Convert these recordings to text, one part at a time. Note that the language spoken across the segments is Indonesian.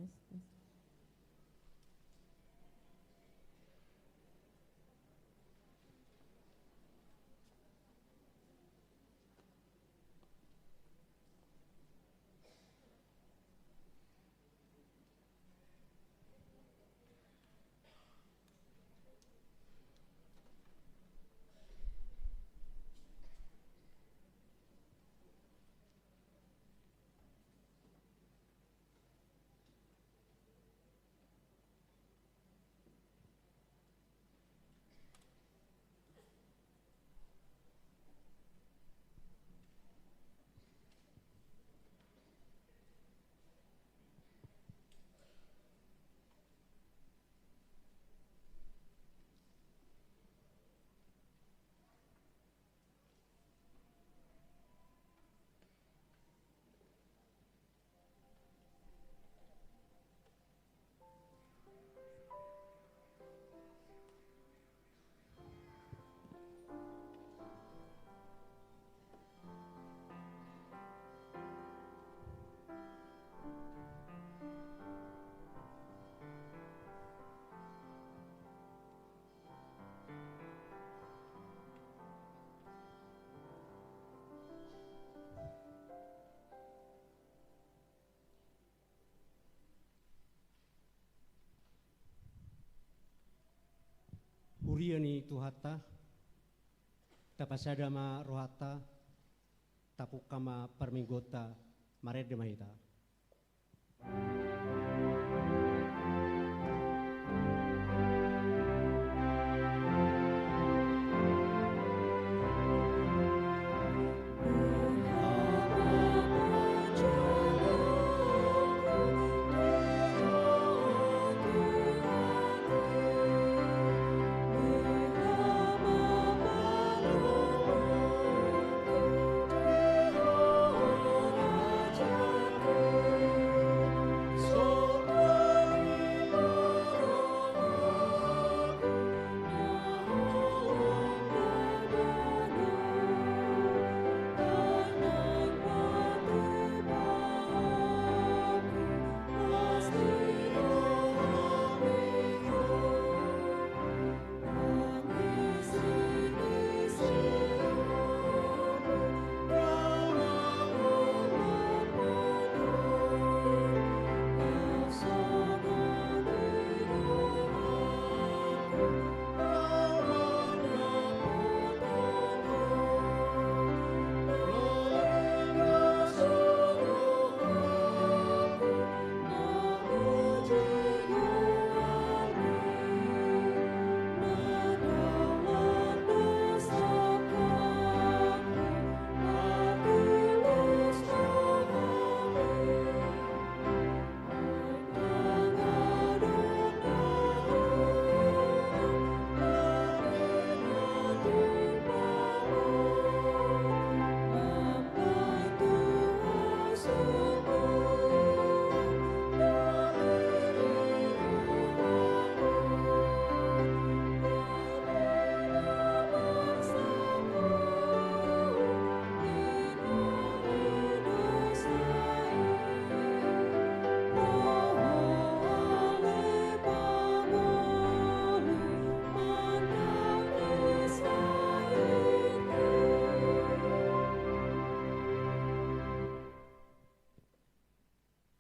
tes. Uriani Tuhata, tapasadama rohata, tapukama parminggota, maredde mahita.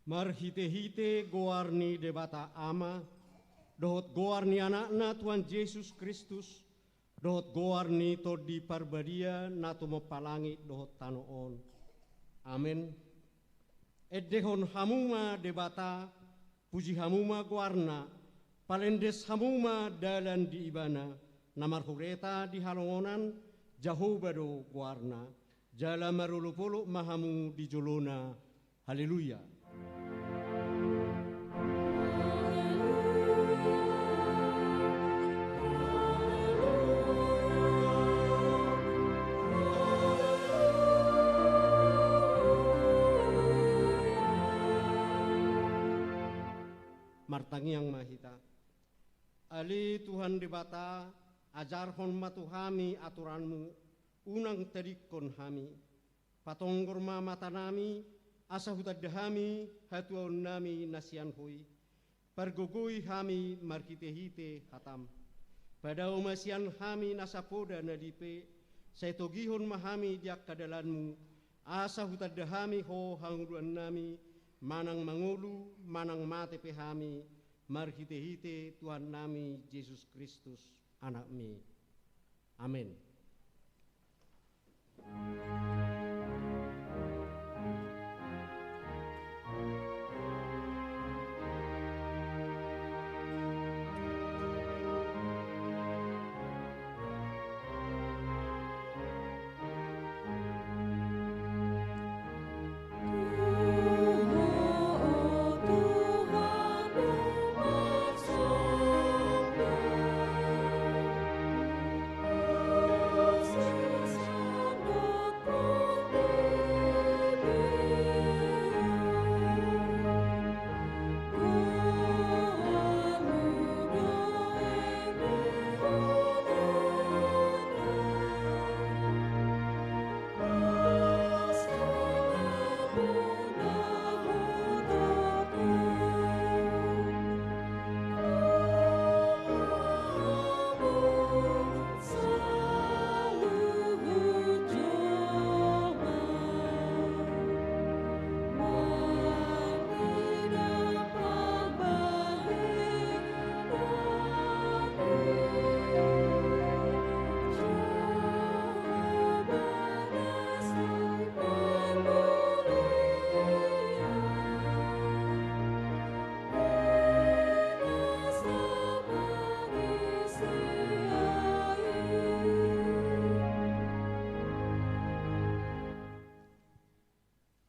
Marhite-hite goarni debata ama, dohot goarni anakna Tuhan Yesus Kristus, dohot goarni to di parbadia nato mepalangi dohot tanoon. Amin. Eddehon hamuma debata, puji hamuma goarna, palendes hamuma dalan di ibana, namar hureta di halongonan, jahobado goarna, jala marulupulu mahamu di jolona. Haleluya. Martangi yang mahita. Ali Tuhan dibata, ajarhon matuhami aturanmu, unang terikon hami, patonggor mata nami, asa hutadahami hatuaun nami nasian hui, pargogoi hami markite-hite hatam. Pada umasian hami nasapoda nadipe, saya togihon mahami diak kadalanmu, asa hutadahami ho hanguluan nami, manang mangulu, manang mate pehami, marhite-hite Tuhan nami Yesus Kristus anakmi. Amin.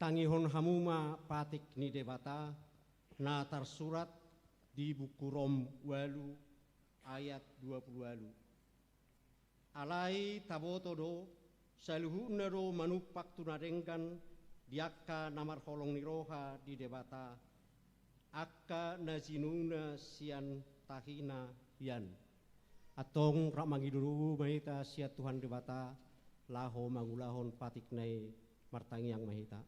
Tangihon hamuma patik ni debata na tersurat di buku Rom 8 ayat 20. Alai tabotodo saluhu nero manupak tunarenggan diakka namar holong ni roha di debata akka nazinuna sian tahina yan atong ramangiduru mahita sia Tuhan debata laho mangulahon patik nai martangiang mahita.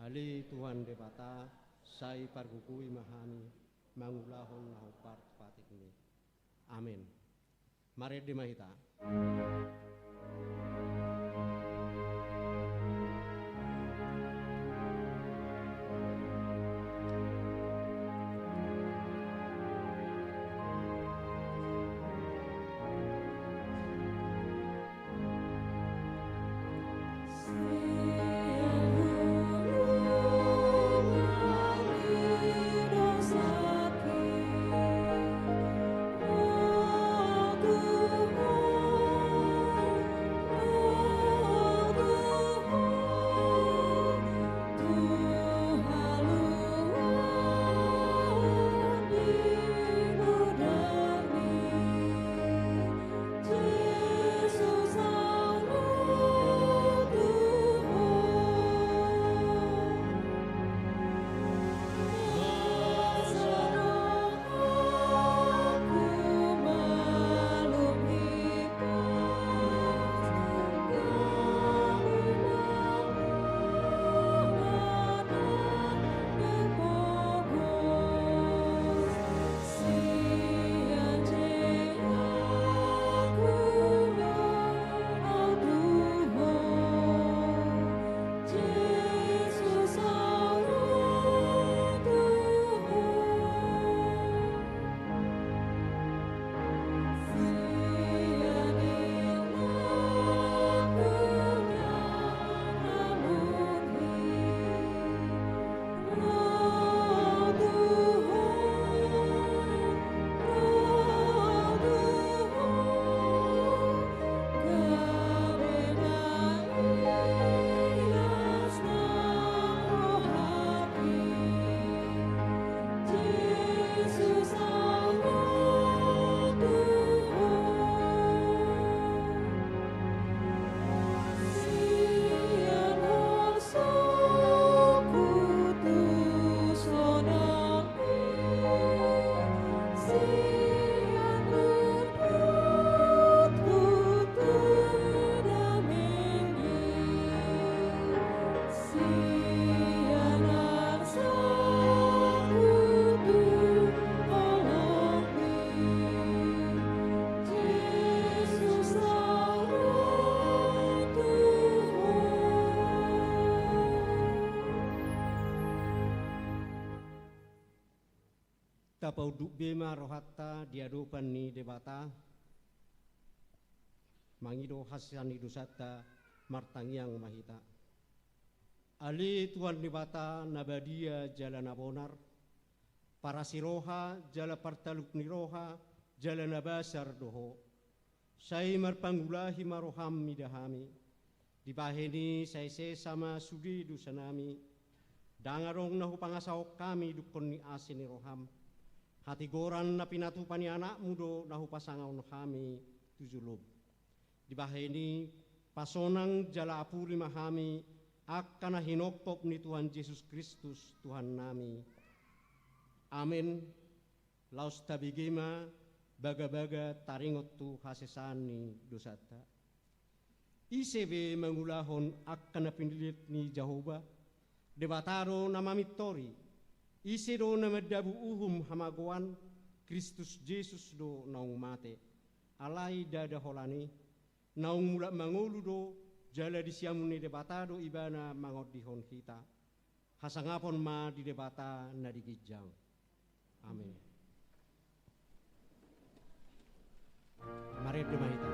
Ali Tuhan debata sai pargukui mahami mangulahon lahu patik ini. Amin. Mari di mahita. Oh Tapauduk bema rohatta diadopan ni debata mangido hasani dosata martangiang mahita. Ali Tuhan debata nabadia jalan abonar para siroha jala partaluk niroha jala nabasar doho. Saya marpanggulahi maroham midahami dibaheni saya sama sudi dusanami dangarong nahu pangasao kami dukon ni asini roham. Hati goran na pinatupani anak mudo nahu pasangaw no kami tujulub. Di bahini pasonang jala apuri mahami akan hinokpop ni Tuhan Yesus Kristus Tuhan nami. Amin. Laus tabigima baga-baga taringot tu hasesani dosata. ICB mengulahon akan napindilit ni Jehovah. Debataro namamitori. Isi do na madabu uhum hamaguan Kristus Jesus do naung mate alai dada holani naung mula mangolu do jala disiamuni debata do ibana mangot dihon kita hasangapon ma di debata na digijang. Amin. Mari demahita.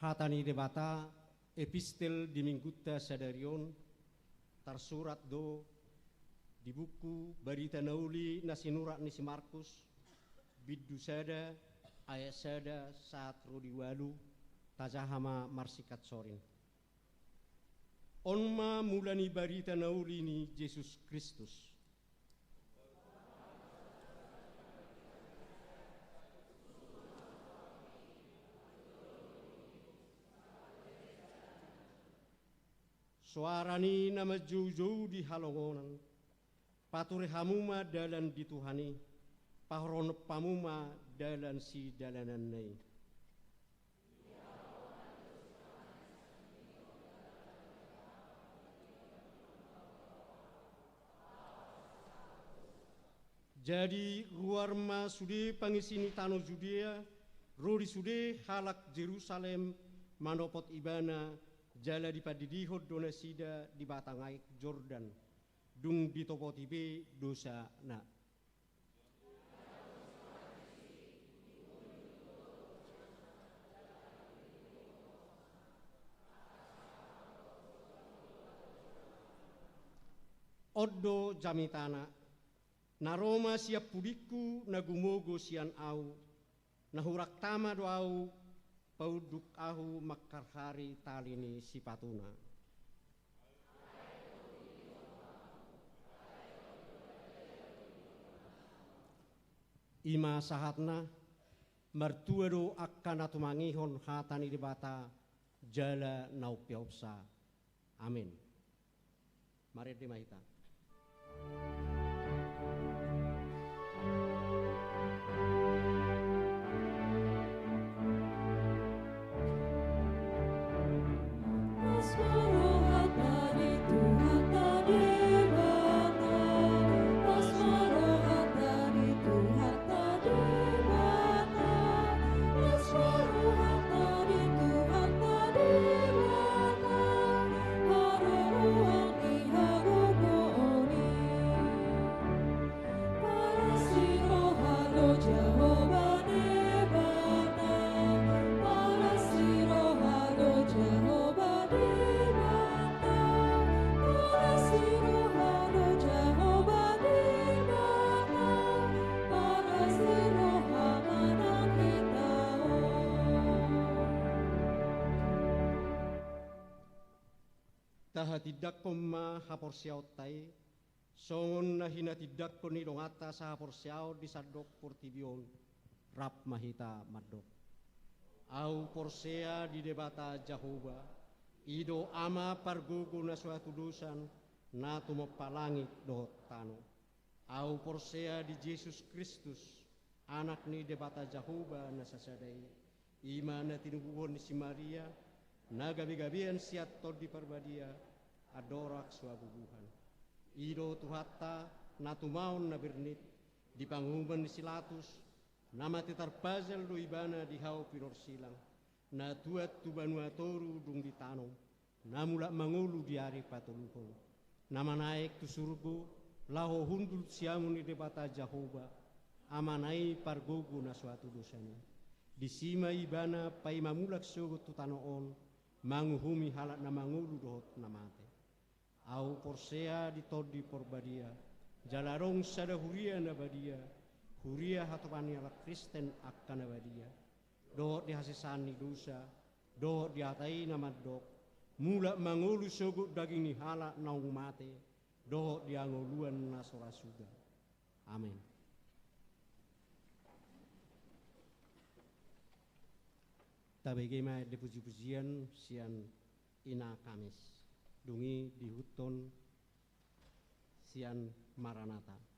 Hatani debata epistel dimingguta sadarion tersurat do di buku berita nauli nasinurat ni si Markus biddu sada ayat sada saat rodi walu tajahama marsikat sorin. Onma mulani berita nauli ni Yesus Kristus. Suara ni nama jauh-jauh di halongonan, paturi hamuma dalan dituhani, pahron pamuma dalan si dalanan nai. Jadi ruarma sude pangisini tano Judea, rodi sude halak Jerusalem manopot ibana. Jala di padidihod donasida di batangai Jordan dung di topotibe dosa na. Oddo jamitana naroma siap pudiku nagumogo sian au nahurak tama do au pauduk ahu makar hari talini sipatuna. Ima sahatna mertuado akan atumangihon hatani debata jala naupiausa. Amin. Mari dimahita. Taha tidak koma haporsiao tai, songon na hina tidak ko ni dongata sa haporsiao di sadok portibion, rap mahita madok. Au porsea di debata Jahoba, ido ama pargugu na suatu dusan, na tumapalangit dohot tano. Au porsea di Yesus Kristus, anak ni debata Jahoba na sasadai, ima na tinubuhon ni si Maria, na gabi-gabian siat tod di parbadia, adorak suabubuhan. Ido tuhata na tumaon na bernit, di panghuman ni Silatus, na mati tarpazal do ibana di hau pinor silang, na tuat tu banua toru dung di tanong, na mula mangulu di ari patuluhon, na manaik tu surgo, laho hundul siamu ni debata Jahoba, amanai pargogo na suatu dosanya. Di sima ibana pai mamulak sogot tu tanoon, manguhumi halak na mangulu dohot na mate. Au porsea di todi porbadia, jalarong sada huria na badia, huria hatopani ala Kristen akka na badia. Dohot di hasisani dosa, dohot di hatai na madok, mula mangulu sogot daging ni halak na mate, dohot di angoluan na sorasuga. Amin. Tabegema de puji-pujian sian ina Kamis, dungi di huton sian Maranatha.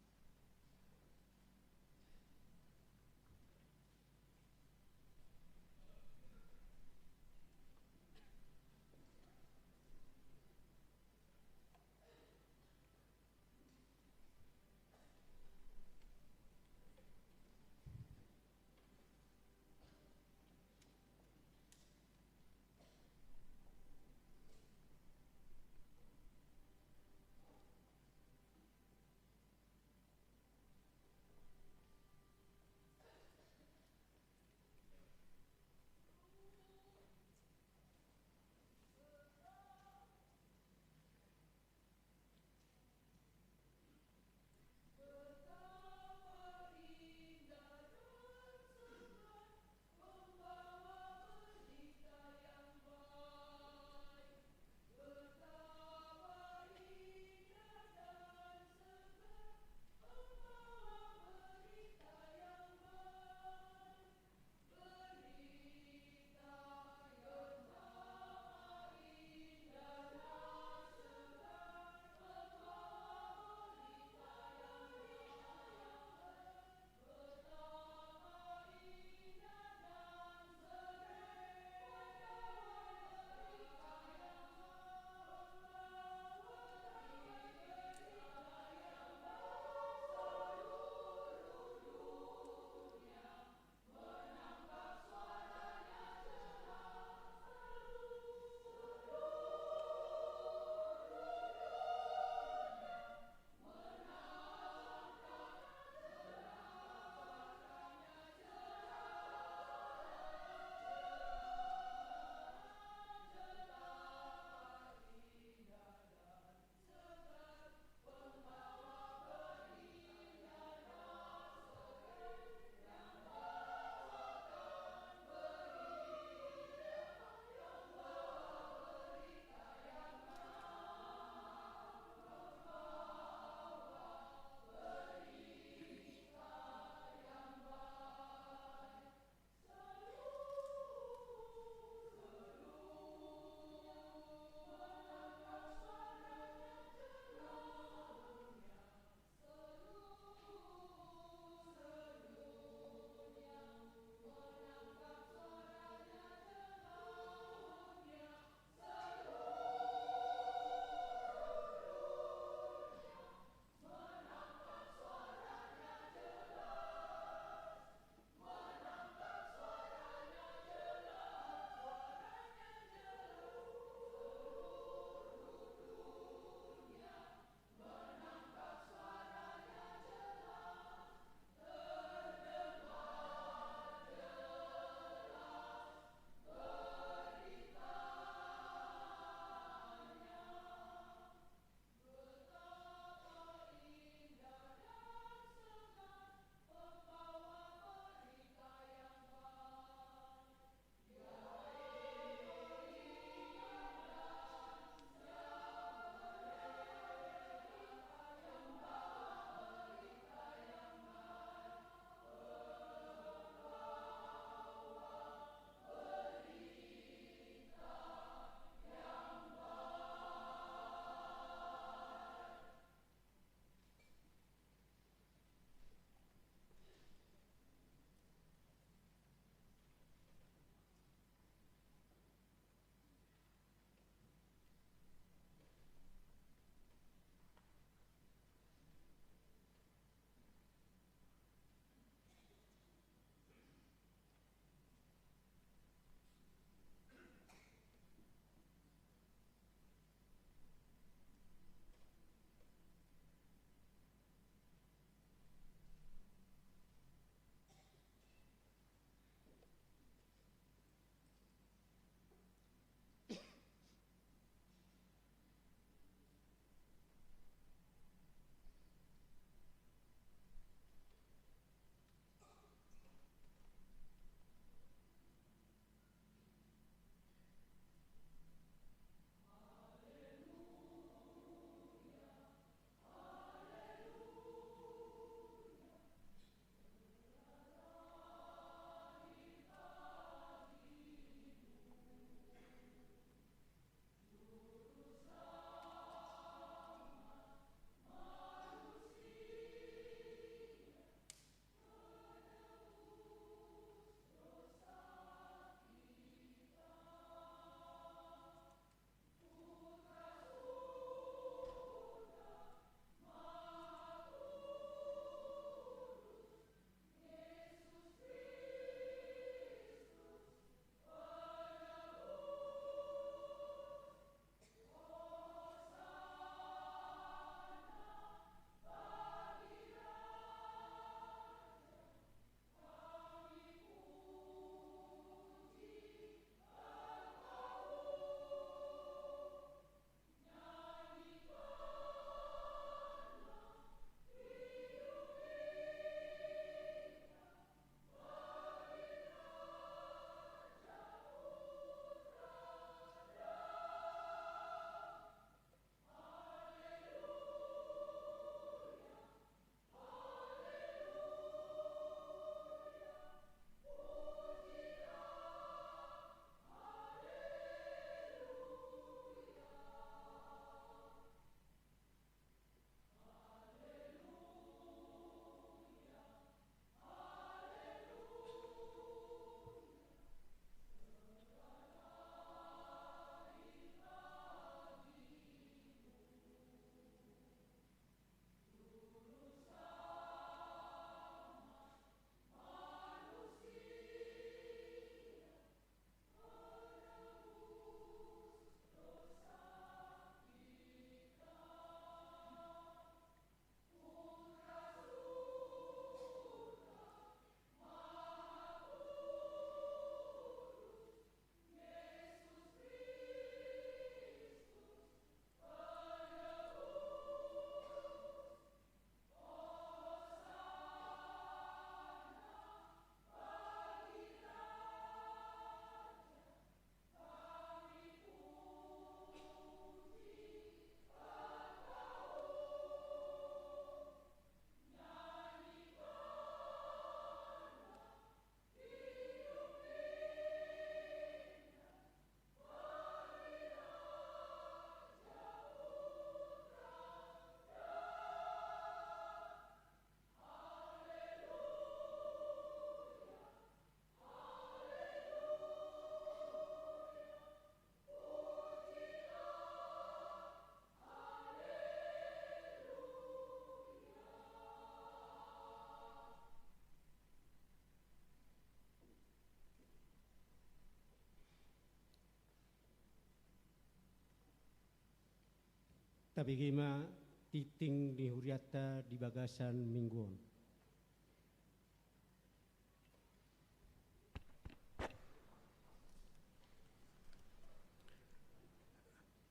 kabegema titing ni huriata di bagasan mingguan.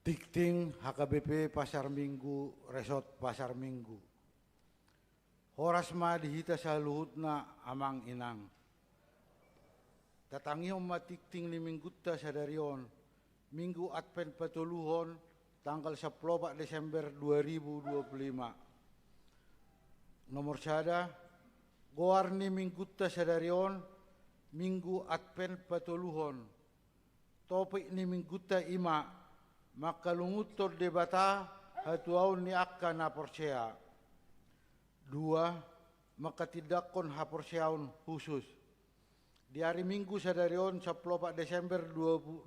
Tikting HKBP Pasar Minggu Resort Pasar Minggu. Horas ma dihita sa luhutna amang inang. Tatangi ma tikting ni minggutta sa darion. Minggu Advent Patuluhon tanggal 10 Desember 2025. Nomor sada, goar ni minggutta sa darion. Minggu Advent Patuluhon. Topik ni minggutta ima. Makalungutor debata hatuaw ni akka na porsea. 2. Makatidakon ha porseaon khusus. Di hari Minggu sa darion 10 Desember 2025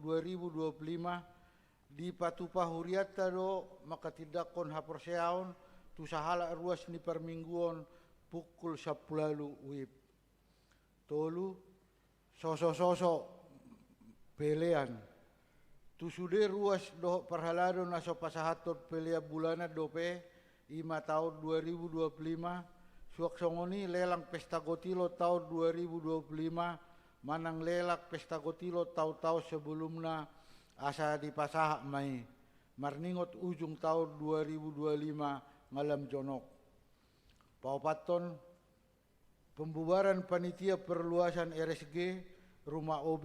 di patupa huriata do makatidakon ha porseaon tu sahala ruas ni permingguon pukul 10 wib. Tolu sosok pelean. Tu sude ruas do perhalado naso pasahatot pelea bulana dope 5 tahun 2025 suak songoni lelang pesta gotilo tahun 2025 manang lelak pesta gotilo tahu-tahu sebelumnya asa dipasahak mai marningot ujung tahun 2025 ngalam jonok. Paupaton pembubaran panitia perluasan RSG, rumah OB,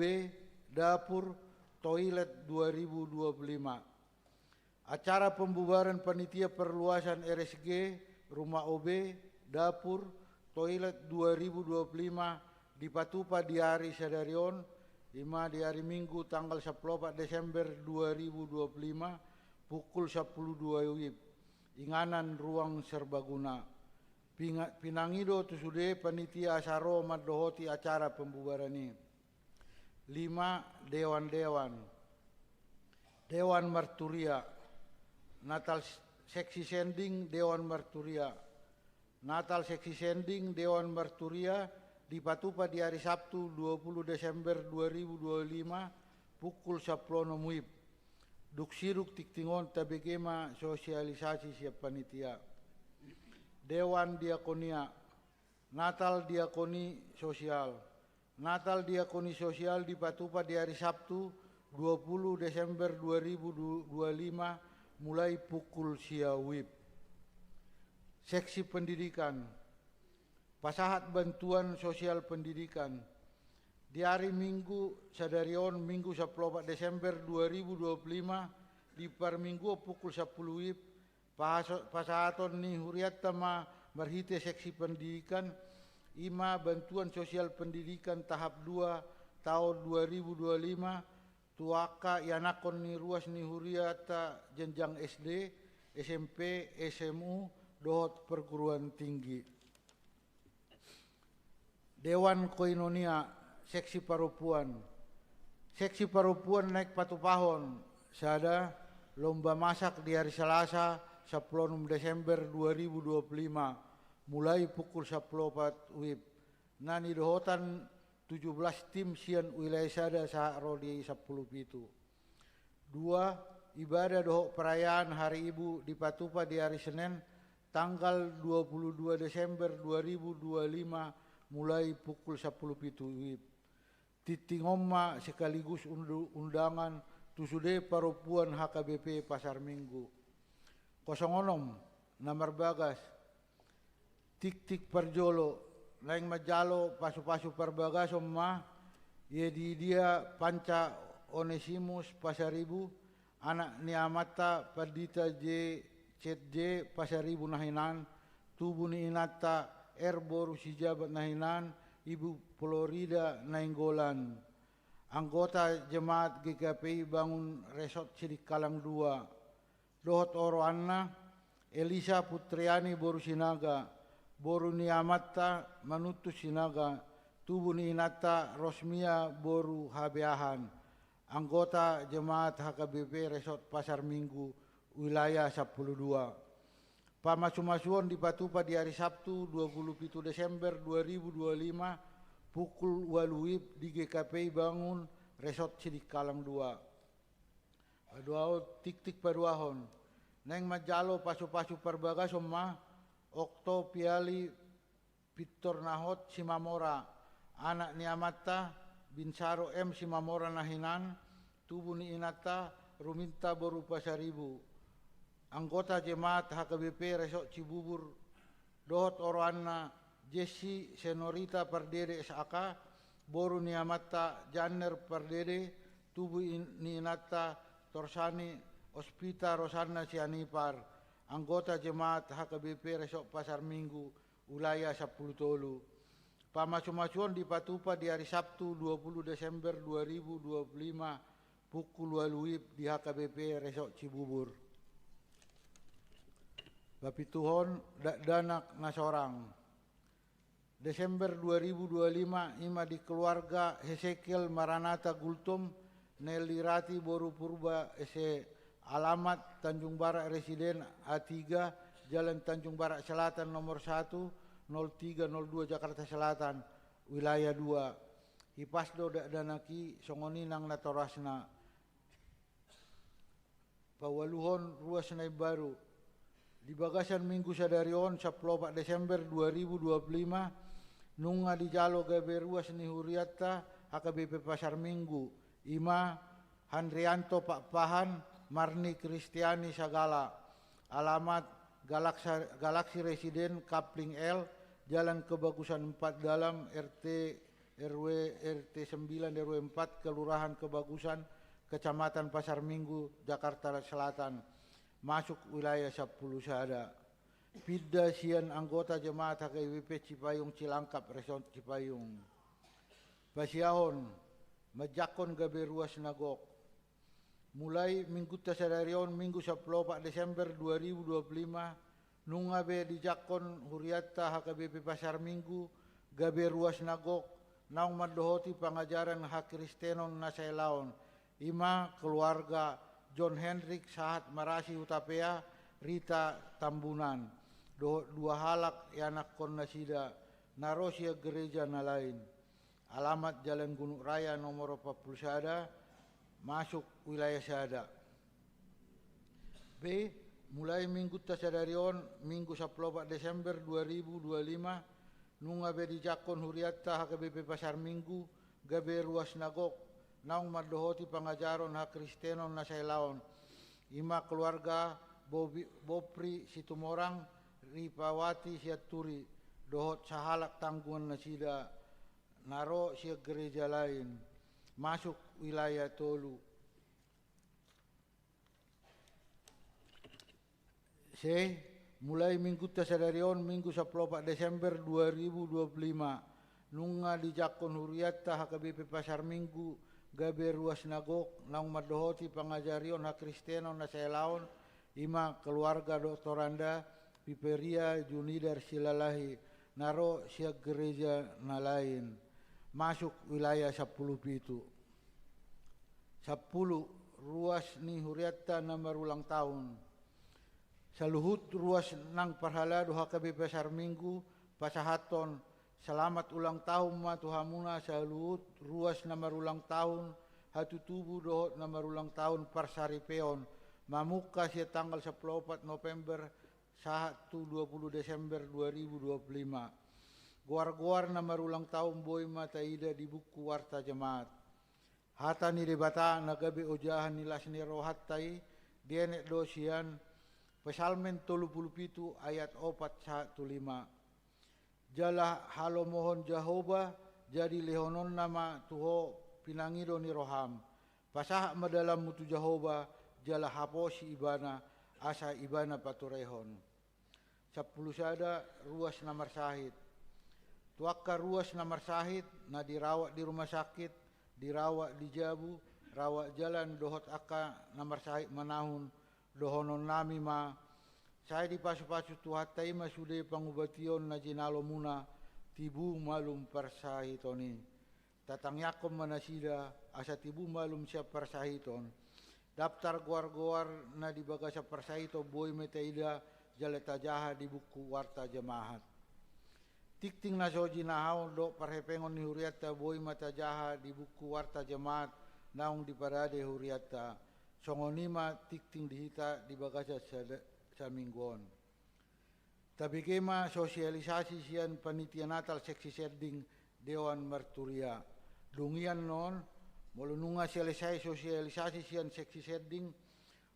dapur, toilet 2025. Acara pembubaran panitia perluasan RSG, rumah OB, dapur, toilet 2025 di Patupa di hari Sadarion, 5 di hari Minggu tanggal 10 Desember 2025 pukul 12 WIB. Inganan ruang serbaguna. Pinangido tusude panitia asaro madohoti acara pembubaran ini. 5. Dewan-dewan. Dewan Marturia. Natal Seksi Sending Dewan Marturia. Natal Seksi Sending Dewan Marturia di Patupa di hari Sabtu 20 Desember 2025 pukul 10 WIB. Duksiruk tiktingon tabegema sosialisasi siap panitia. Dewan Diakonia. Natal Diakoni Sosial. Natal Diakoni Sosial di Patupa di hari Sabtu 20 Desember 2025 mulai pukul sia WIB. Seksi Pendidikan. Pasahat Bantuan Sosial Pendidikan. Di hari Minggu Sadarion Minggu 10 Desember 2025 di Parminggu pukul 10 WIB pasahaton ni huriat tama marhite Seksi Pendidikan 5. Bantuan Sosial Pendidikan tahap 2 tahun 2025 tuaka yanakon ni ruas ni huriata jenjang SD, SMP, SMU, dohot perguruan tinggi. Dewan Koinonia Seksi Parupuan. Seksi Parupuan naik patupahon sada lomba masak di hari Selasa 10 Desember 2025 mulai pukul 10 WIB. Nani dohotan 17 tim sian wilayah sada sahro di 10 pitu. 2. Ibadah dohok perayaan Hari Ibu di Patupa di hari Senin tanggal 22 Desember 2025 mulai pukul 10 pitu WIB. Titingomma sekaligus undangan tusude parupuan HKBP Pasar Minggu. 06 Namar Bagas. Tik-tik Parjolo, laing majalo pasu-pasu Parbagas omma, ye di dia Panca Onesimus Pasaribu, anak ni Amata Pardita J Cet J Pasaribu nahinan, tubuh ni Inata Erboru Sijabat nahinan, Ibu Florida Nainggolan. Anggota Jemaat GKPI Bangun Resort Sidik Kalang 2, Dohot Oro Anna, Elisa Putriani Boru Sinaga, Boru ni Amata Manutus Sinaga, tubuh ni Inata Rosmia Boru Habeahan, anggota Jemaat HKBP Resort Pasar Minggu, wilayah 12. Pamasu-masuan di Patupa di hari Sabtu 27 Desember 2025 pukul 8 WIB di GKPI Bangun Resort Sidik Kalang 2. Paduao tik-tik paduahon. Neng majalo pasu-pasu perbaga somma okto piali Victor Nahot Simamora anak ni Amatta Binsaro M Simamora Nahinan tubuh ni Inata Ruminta Boru Pasaribu anggota jemaat HKBP Resok Cibubur Dohot Oroanna Jesse Senorita Pardede SAK Boru ni Amatta Janner Pardede tubuh ni Inata Torsani Ospita Rosanna Sianipar, anggota jemaat HKBP Resok Pasar Minggu, wilayah 10 Tolu. Pamacu-macuan di Patupa di hari Sabtu 20 Desember 2025 pukul 2 WIB di HKBP Resok Cibubur. Bapituhon danak nasorang. Desember 2025 ima di keluarga Hesekiel Maranata Gultom Nelly Rati Boru Purba SE alamat Tanjung Barat Residen A3 Jalan Tanjung Barat Selatan nomor 1 0302 Jakarta Selatan wilayah 2 Hipasdo Danaki Songoninang Natorasna Pawaluhon Ruas Naib Baru di Bagasan Minggu Sadarion 14 Desember 2025 nunga di Jalo Gabe Ruas Nihuriatta HKBP Pasar Minggu Ima Handrianto Pak Pahan Marni Kristiani Sagala alamat Galaksi Residen Kapling L Jalan Kebagusan 4 Dalam RT RW RT 9 RW 4 Kelurahan Kebagusan Kecamatan Pasar Minggu Jakarta Selatan masuk wilayah 10 Sada Pidda Sian anggota jemaat HKBP Cipayung Cilangkap Resort Cipayung Pasiahon Majakon Gabe Ruas Nagok mulai minggu tasadarion minggu 14 Desember 2025 nungabe di Jakon Huriatta HKBP Pasar Minggu Gabe Ruas Nagok naung madohoti pengajaran hak Kristenon Nasailaon ima keluarga John Hendrik Sahat Marasi Utapea Rita Tambunan dua halak anak Konnasida Narosia gereja nalain alamat Jalan Gunung Raya nomor 40 Sada masuk wilayah Sada. B. Mulai minggu tasadarion minggu 14 Desember 2025 nunga be di Jakon Huriatta HKBP Pasar Minggu Gabe Ruas Nagok naung madohoti pengajaron hak Kristenon Nasailaon ima keluarga Bopri Situmorang Ripawati Siaturi dohot sahalak tanggungan nasida naro sia gereja lain masuk wilayah Tolu. C. Mulai minggu tasadarion minggu 14 Desember 2025 nunga di Jakon Huriatta HKBP Pasar Minggu Gabe Ruas Nagok naung madohoti pangajarion hak Kristenon Nasailaon ima keluarga Doktoranda Piperia Junidar Silalahi naro sia gereja nalain masuk wilayah 10 Pitu 10 Ruas ni Huriatta nomor ulang tahun saluhut ruas nang parhaladu HKBP Pasar Minggu pasahaton selamat ulang tahun matuhamuna saluhut ruas nomor ulang tahun hatu tubuh dohot nomor ulang tahun Parsaripeon mamuka sia tanggal 14 November 1 20 Desember 2025 guar-guar nomor ulang tahun boy mataida di buku warta jemaat hata ni debata nagabe ojahan nilas ni rohatai dienek dosian Pesalmen 37 ayat 415 jala halo mohon Jehovah jadi lehonon nama tuho pinangido ni roham pasah madalam mutu Jehovah jala haposi ibana asa ibana paturehon 10 Sada ruas namar sahid tuaka ruas namar sahid na dirawat di rumah sakit dirawat di Jabu rawat jalan dohot aka namar sahid manahun dohonon nami ma saya di pasu-pasu tuhatai ma sude pangubation na jinalo muna tibu malum persahitoni tatang yakom manasida asa tibu malum siya persahiton daftar guar-guar na di bagasa persahito boy metaida jaleta jaha di buku warta jemaat tikting na soji nahaw do parhepengon ni Huriatta boy mata jaha di buku warta jemaat naung di parade Huriatta songonima tikting dihita di bagasa sa mingguon. Tabi kema sosialisasi sian panitia Natal seksi serding Dewan Marturia. Dungian non, mulununga selesai sosialisasi sian seksi serding,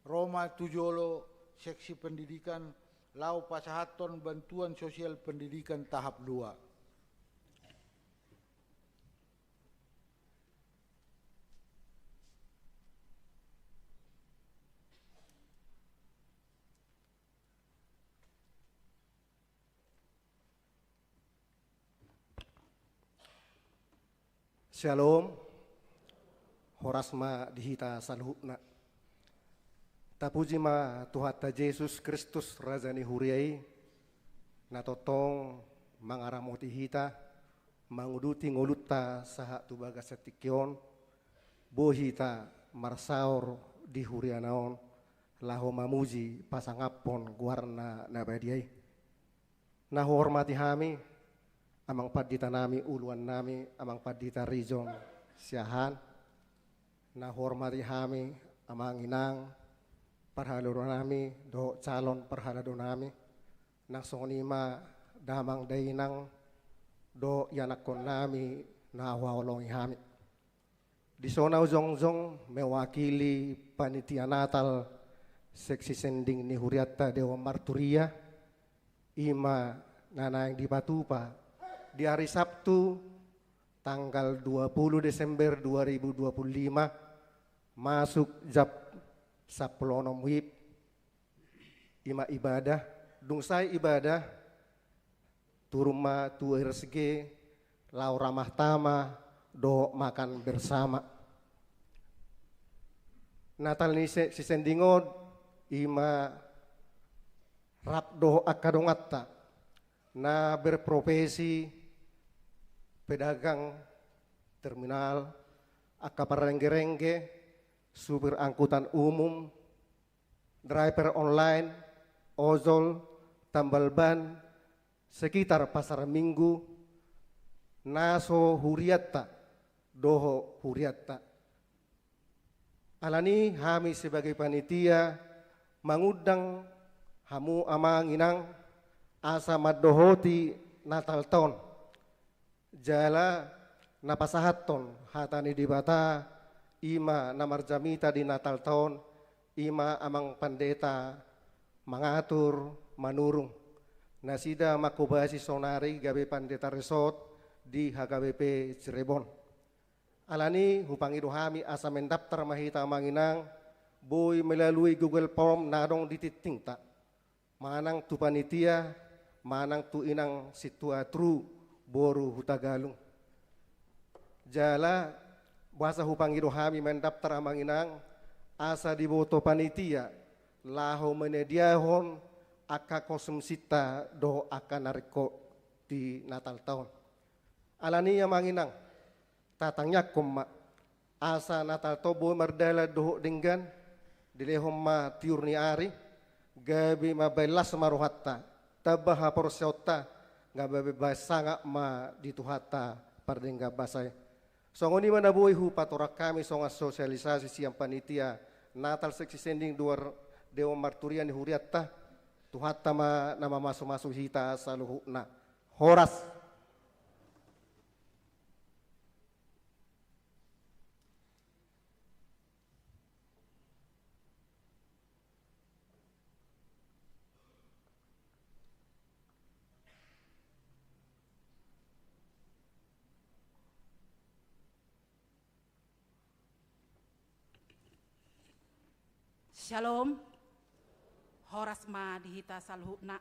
Roma Tujolo seksi pendidikan, Lau Pasahaton bantuan sosial pendidikan tahap 2. Shalom, horasma dihita salhukna. Tapuji ma Tuhata Yesus Kristus Rajani Huriai, natotong mangaramoti hita, manguduti ngoluta saha tubaga setikyon, bohita marsaor di hurianaon, laho mamuji pasangapon guarna nabadiai. Nahormati hami, amang padita nami uluan nami amang padita region siahan na hormati hami amang inang parhaluro nami do calon parhalado nami nang sonima damang dainang do yanakon nami na wawalongi hami di sona ujong mewakili panitia Natal seksi sending ni Huriata Dewa Marturia ima nanang di Patupa di hari Sabtu tanggal 20 Desember 2025 masuk jab 10 WIB ima ibadah dungsai ibadah turuma tu RSG lau ramah tama do makan bersama Natal ni si sendingod ima rap do akadongatta na berprofesi pedagang terminal, akaparengge-rengge, supir angkutan umum, driver online, ojol, tambal ban, sekitar pasar minggu, naso huriatta, doho huriatta. Alani kami sebagai panitia mengundang hamu amanginang asa madohoti Natal tahun. Jala napasahaton hatani di bata ima namarjamita di Natal tahun ima amang pandeta mengatur manurung nasida makubasi sonari gabe pandeta resort di HKBP Cirebon alani hupang iduhami asa mendaftar mahita manginang boy melalui Google Form nadong dititingta manang tu panitia manang tu inang situa tru boru hutagalung jala bahasa hupang irohami mendaftar amanginang asa diboto panitia laho menediahon aka konsumsita do aka nariko di Natal tahun alani amanginang tatangnya koma asa Natal tobo mardala do denggan dilehom ma tiurni ari gabi mabelas maruhatta tabaha porsyota nga bebas sanga ma dituhata pardengga basay. So ngoni mana buhay hu patorak kami songa sosialisasi siyang panitia Natal seksi sending duar Dewa Marturia ni Huriatta tuhata ma nama masu hita sa luhukna. Horas. Shalom, horas ma dihita salhukna,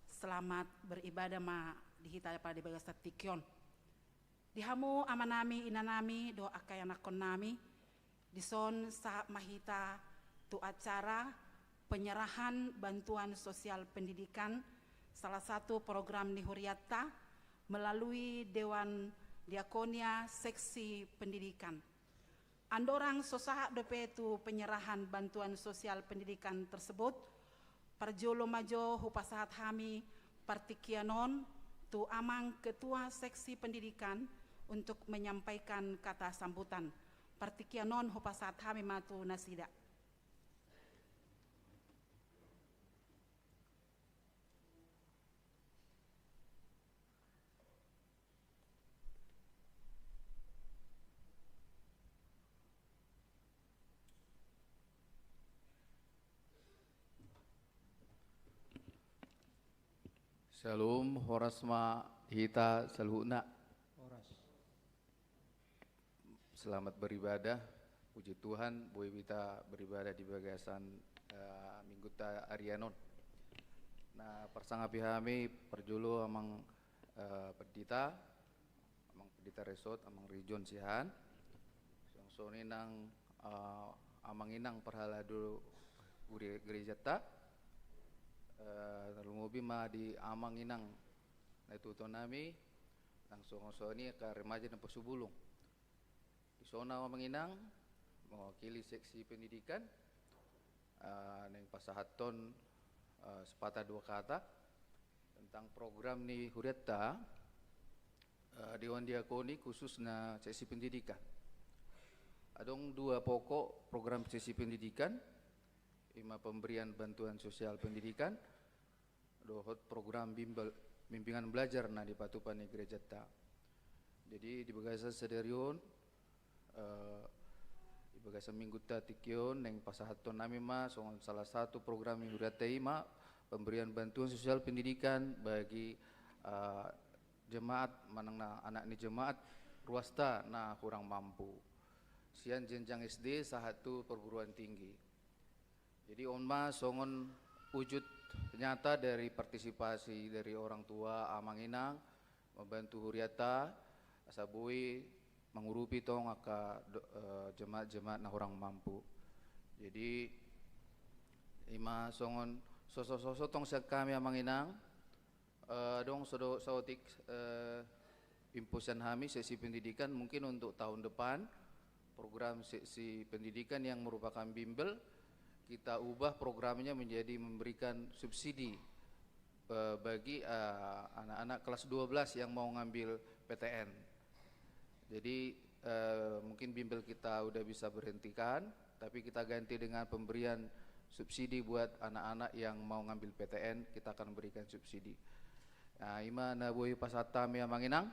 selamat beribadah ma dihita pada di bagas tikyon. Dihamu amanami inanami doa akayanakon nami, dison sahab mahita tu acara penyerahan bantuan sosial pendidikan salah satu program di Huriatta melalui Dewan Diakonia Seksi Pendidikan. Andorang sosaha dope tu penyerahan bantuan sosial pendidikan tersebut, parjolo majo hupasahat hami partikianon tu amang ketua seksi pendidikan untuk menyampaikan kata sambutan. partikianon hopasat hami matu nasida. Shalom, horasma hita salhuna. Horas. Selamat beribadah, puji Tuhan, boleh kita beribadah di bagasan Mingguta Arianon. Nah, persangapi kami perjulu amang perdita resort, amang region sihan. Soni nang amang inang perhaladu gereja ta. Terlumubi ma di amang inang na ituto nami nang soni ka remaja ng pasubulong. Isona amang inang mewakili seksi pendidikan nang pasahaton sepatah dua kata tentang program ni Huriatta Dewan Diakoni khusus na seksi pendidikan. Adong dua pokok program seksi pendidikan, ima pemberian bantuan sosial pendidikan, dohot program bimbingan belajar na di patupan ni gereja ta. Jadi di bagasan sederion, di bagasan minggu ta tikyon, neng pasahaton nami ma, salah satu program yang Huriatta ima pemberian bantuan sosial pendidikan bagi jemaat manang na anak ni jemaat ruasta na kurang mampu. Sian jenjang SD sahatu perguruan tinggi. Jadi onma songon wujud nyata dari partisipasi dari orang tua amang inang membantu Huriatta asabui mengurupi tong aka jemaat-jemaat na orang mampu. Jadi ima songon sosok-sosok tong siak kami amang inang dong sotik impusan kami sesi pendidikan mungkin untuk tahun depan program sesi pendidikan yang merupakan bimbel kita ubah programnya menjadi memberikan subsidi bagi anak-anak kelas 12 yang mau ngambil PTN. Jadi mungkin bimbel kita udah bisa berhentikan, tapi kita ganti dengan pemberian subsidi buat anak-anak yang mau ngambil PTN, kita akan berikan subsidi. Nah, ima na buhi pasatami amang inang.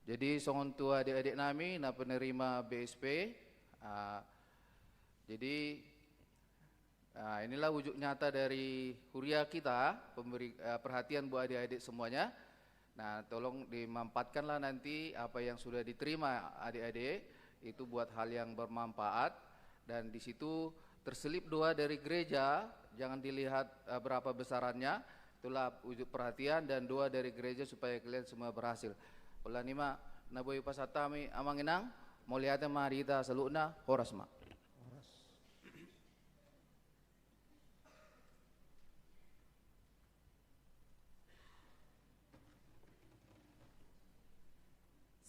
Jadi songon tua adik-adik nami na penerima BSP. Jadi inilah wujud nyata dari Huria kita, perhatian buat adik-adik semuanya. Nah, tolong dimanfaatkanlah nanti apa yang sudah diterima adik-adik itu buat hal yang bermanfaat, dan di situ terselip doa dari gereja, jangan dilihat berapa besarannya, itulah wujud perhatian dan doa dari gereja supaya kalian semua berhasil. Ulanima naboy pasatami amang inang, muliata marita saluna horasma.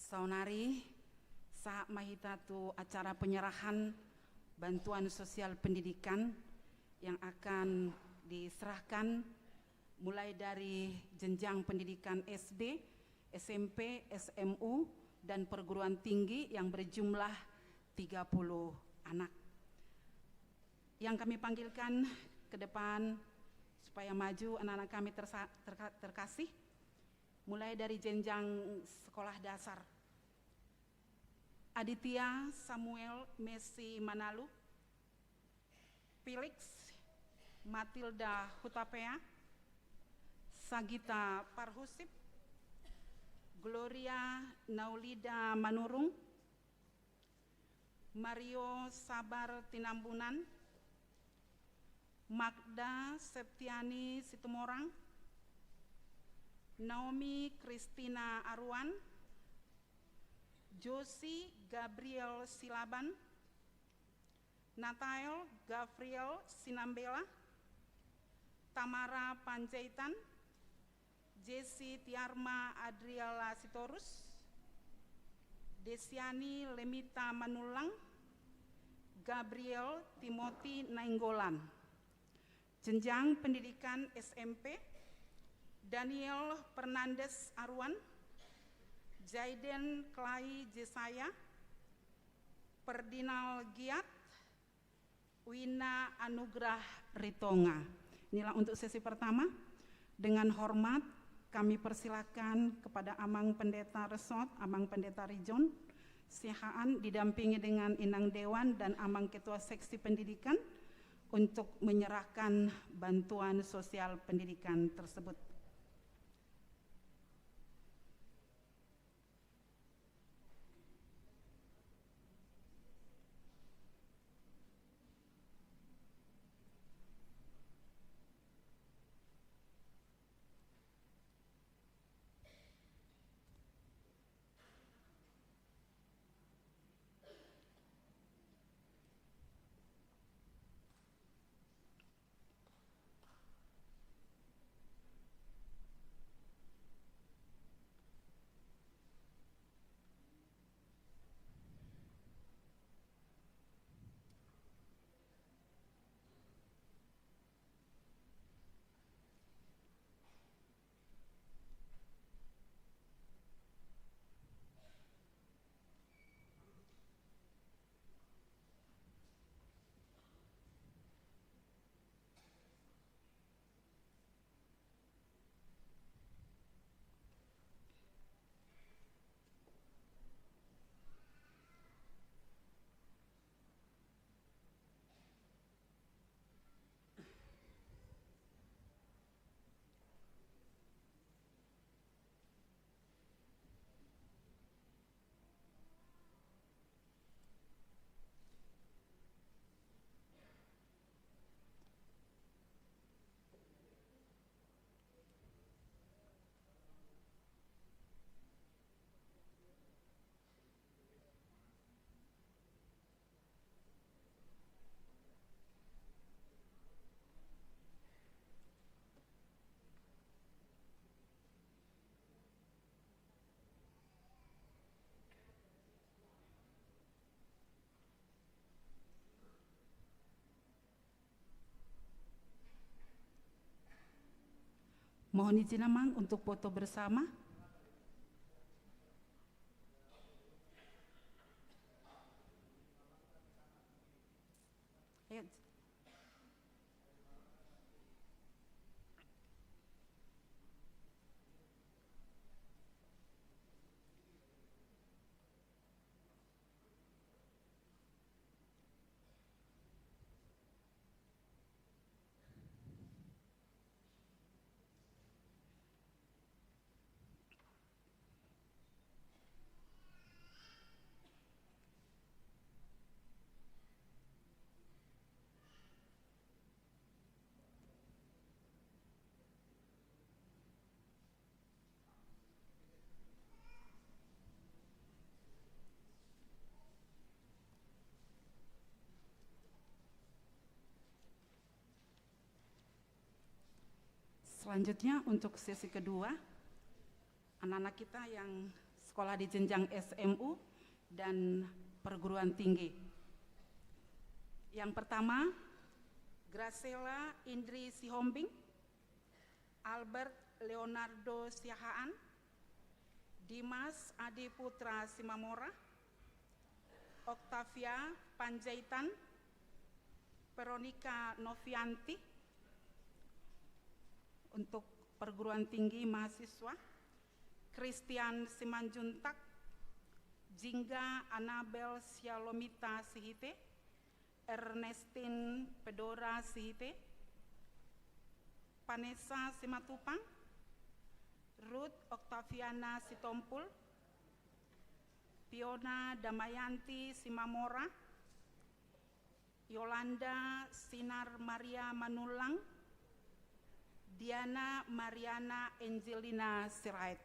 Saunari saat mahita tu acara penyerahan bantuan sosial pendidikan yang akan diserahkan mulai dari jenjang pendidikan SD, SMP, SMU, dan perguruan tinggi yang berjumlah 30 anak. Yang kami panggilkan ke depan supaya maju anak-anak kami terkasih, mulai dari jenjang sekolah dasar. Aditya Samuel Messi Manalu, Felix Matilda Hutapea, Sagita Parhusip, Gloria Naulida Manurung, Mario Sabar Tinambunan, Magda Septiani Situmorang, Naomi Christina Arwan, Josie Gabriel Silaban, Natael Gabriel Sinambela, Tamara Panjaitan, Jesse Tiarma Adriala Sitorus, Desiani Lemita Manulang, Gabriel Timothy Nainggolan. Jenjang pendidikan SMP, Daniel Fernandes Arwan, Jaiden Klai Jesaya, Perdinal Giat Wina Anugrah Ritonga. Inilah untuk sesi pertama. Dengan hormat kami persilakan kepada Amang Pendeta Resort, Amang Pendeta Rijon, Sihaan didampingi dengan Inang Dewan dan Amang Ketua Seksi Pendidikan untuk menyerahkan bantuan sosial pendidikan tersebut. Mohon izin Amang untuk foto bersama. Ayo. Selanjutnya untuk sesi kedua, anak-anak kita yang sekolah di jenjang SMU dan perguruan tinggi. Yang pertama, Graciela Indri Sihombing, Albert Leonardo Siahaan, Dimas Adi Putra Simamora, Octavia Panjaitan, Veronica Novianti. Untuk perguruan tinggi mahasiswa, Christian Simanjuntak, Jingga Anabel Sialomita Sihite, Ernestine Pedora Sihite, Vanessa Simatupang, Ruth Octaviana Sitompul, Fiona Damayanti Simamora, Yolanda Sinar Maria Manulang, Diana Mariana Angelina Sirait.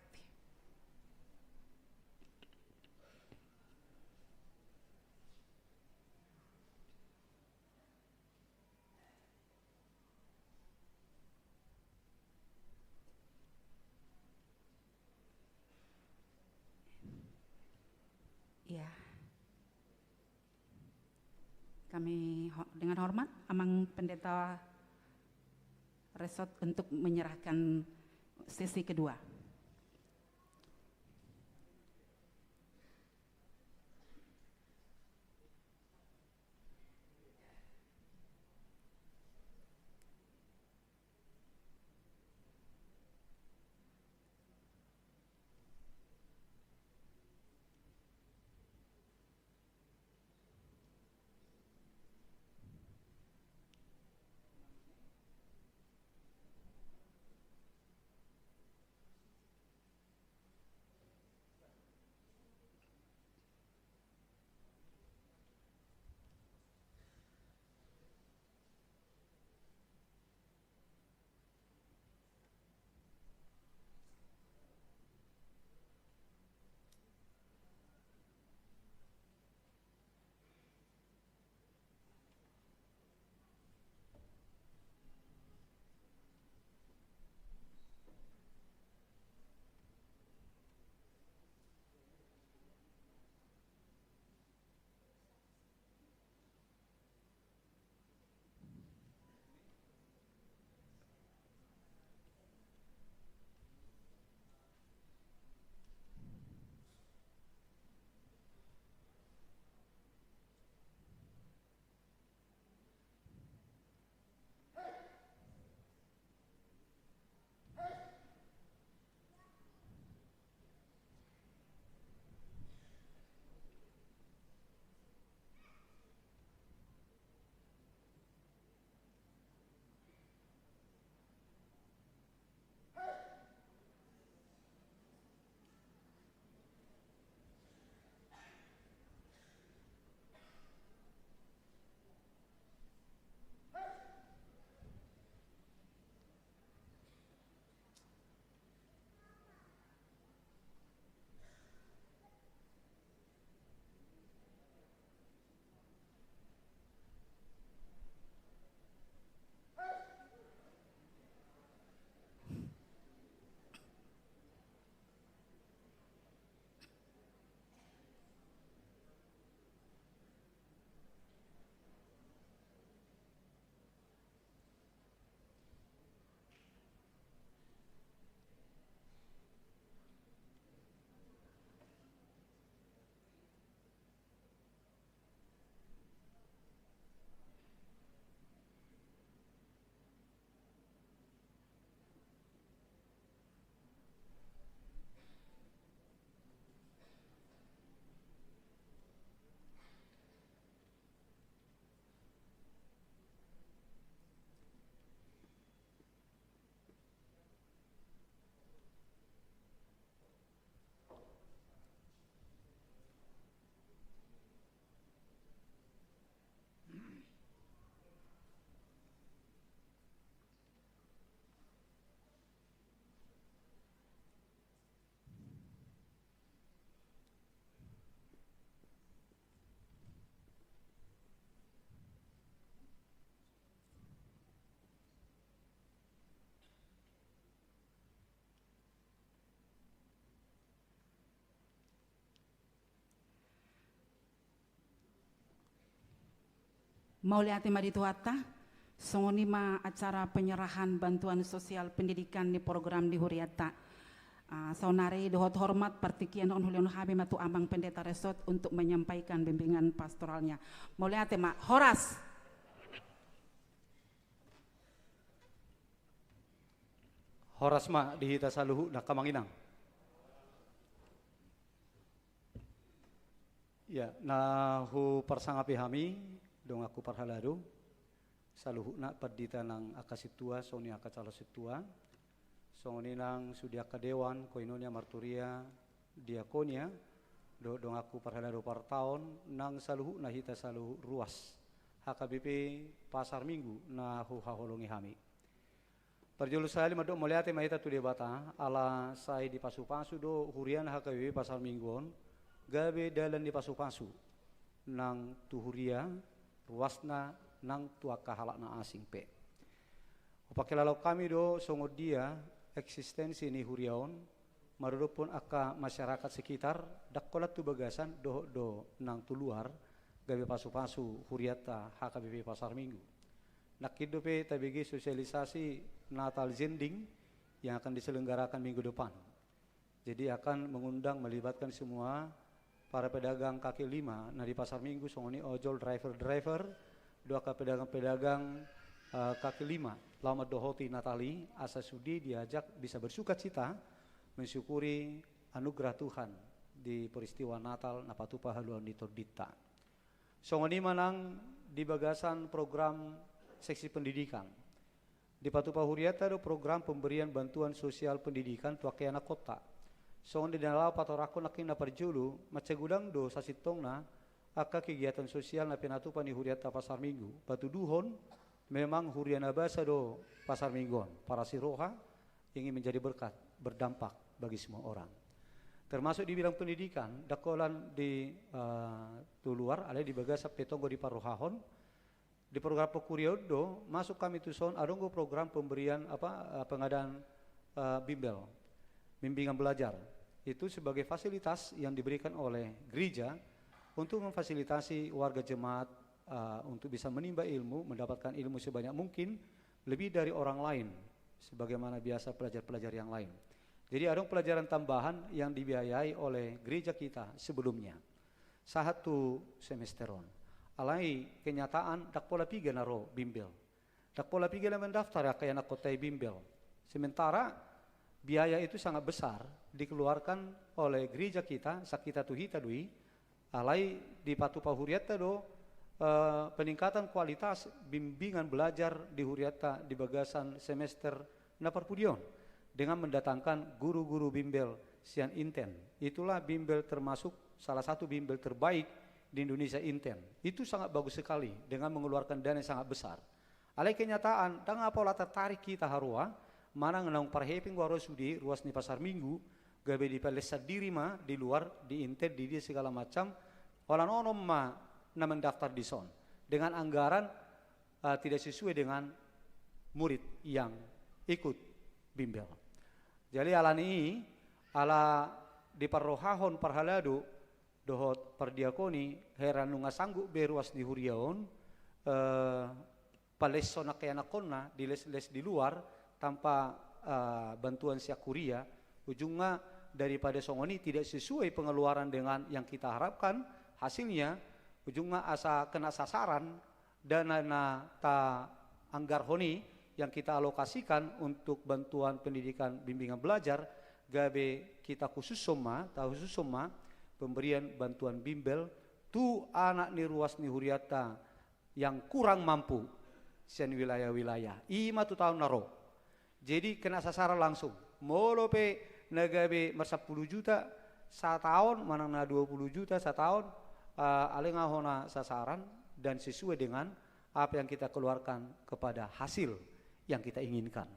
Ya, kami dengan hormat Amang Pendeta Resort untuk menyerahkan sesi kedua. Mau lihat di tuata, songonima acara penyerahan bantuan sosial pendidikan di program di Huriata. Saunari dohot hormat partikian non Hulion Habib atau Amang Pendeta Resort untuk menyampaikan bimbingan pastoralnya. Mau lihat Mak Horas. Horas ma dihita saluhu na kamanginang. Ya, na hu persangapi hami dong aku parhalado saluhu na perdita nang akasitua soni akacalo situa soni nang sudia kadewan koinonia marturia diakonia dong aku parhalado par tahun nang saluhu na hita saluhu ruas HKBP pasar minggu na hu haholongi hami. Perjulu saya lima do melihat mahita tu debata ala saya di pasu-pasu do hurian HKBP pasar mingguon gabe dalan di pasu-pasu nang tuhuria ruasna nang tuaka halakna asing pe. Upakilalo kami do songod dia eksistensi ni huriaon marudo pun aka masyarakat sekitar dakkolat tu bagasan do nang tu luar gabe pasu-pasu huriata HKBP pasar minggu. Nakido pe tabigi sosialisasi Natal Zending yang akan diselenggarakan minggu depan. Jadi akan mengundang melibatkan semua para pedagang kaki lima nah di pasar minggu songoni ojol driver dua pedagang kaki lima lama dohoti Natali asa sudi diajak bisa bersuka cita mensyukuri anugerah Tuhan di peristiwa Natal napatupa haluan di Tordita. Songoni manang di bagasan program seksi pendidikan di Patupa Huriata ada program pemberian bantuan sosial pendidikan tuake anak kota. Soon di dalam patorako nakin na parjulu macegudang do sasitongna aka kegiatan sosial na pinatupan ni Huriata pasar minggu. Batu duhon memang huriana basa do pasar mingguan para siroha ingin menjadi berkat berdampak bagi semua orang. Termasuk di bidang pendidikan dakolan di tuluar ada di bagasa petongo di Paruhahon di program Pokuriodo masuk kami tuson adonggo program pemberian pengadaan bimbel bimbingan belajar itu sebagai fasilitas yang diberikan oleh gereja untuk memfasilitasi warga jemaat untuk bisa menimba ilmu, mendapatkan ilmu sebanyak mungkin lebih dari orang lain sebagaimana biasa pelajar-pelajar yang lain. Jadi ada pelajaran tambahan yang dibiayai oleh gereja kita sebelumnya. Satu semesteron. Alai kenyataan dak pola piga naro bimbel. Dak pola piga na mendaftar ya kaya nakotai bimbel. Sementara biaya itu sangat besar dikeluarkan oleh gereja kita sakita tuhita dui alai di Patupa Huriata do peningkatan kualitas bimbingan belajar di Huriata di bagasan semester naparpudion dengan mendatangkan guru-guru bimbel sian inten. Itulah bimbel termasuk salah satu bimbel terbaik di Indonesia inten. Itu sangat bagus sekali dengan mengeluarkan dana yang sangat besar. Alai kenyataan dan apalah tertarik kita harua mana ngenang parheping waro sudi ruas ni pasar minggu gabe di palesa diri ma di luar di inter di dia segala macam olan onom ma na mendaftar di son dengan anggaran tidak sesuai dengan murid yang ikut bimbel. Jadi alani ala di Parrohahon parhalado dohot pardiakoni heran nunga sanggup beruas di huriaon paleso na kaya nakonna di les di luar tanpa bantuan siakuria ujungnya daripada songoni tidak sesuai pengeluaran dengan yang kita harapkan hasilnya ujungnya asa kena sasaran dana na ta anggar honi yang kita alokasikan untuk bantuan pendidikan bimbingan belajar gabe kita khusus soma pemberian bantuan bimbel tu anak ni ruas ni Huriata yang kurang mampu sian wilayah-wilayah ima tu tahun naro. Jadi kena sasaran langsung. Molo pe nagabe mer 10 juta setahun, mana na 20 juta setahun, alengahona sasaran dan sesuai dengan apa yang kita keluarkan kepada hasil yang kita inginkan.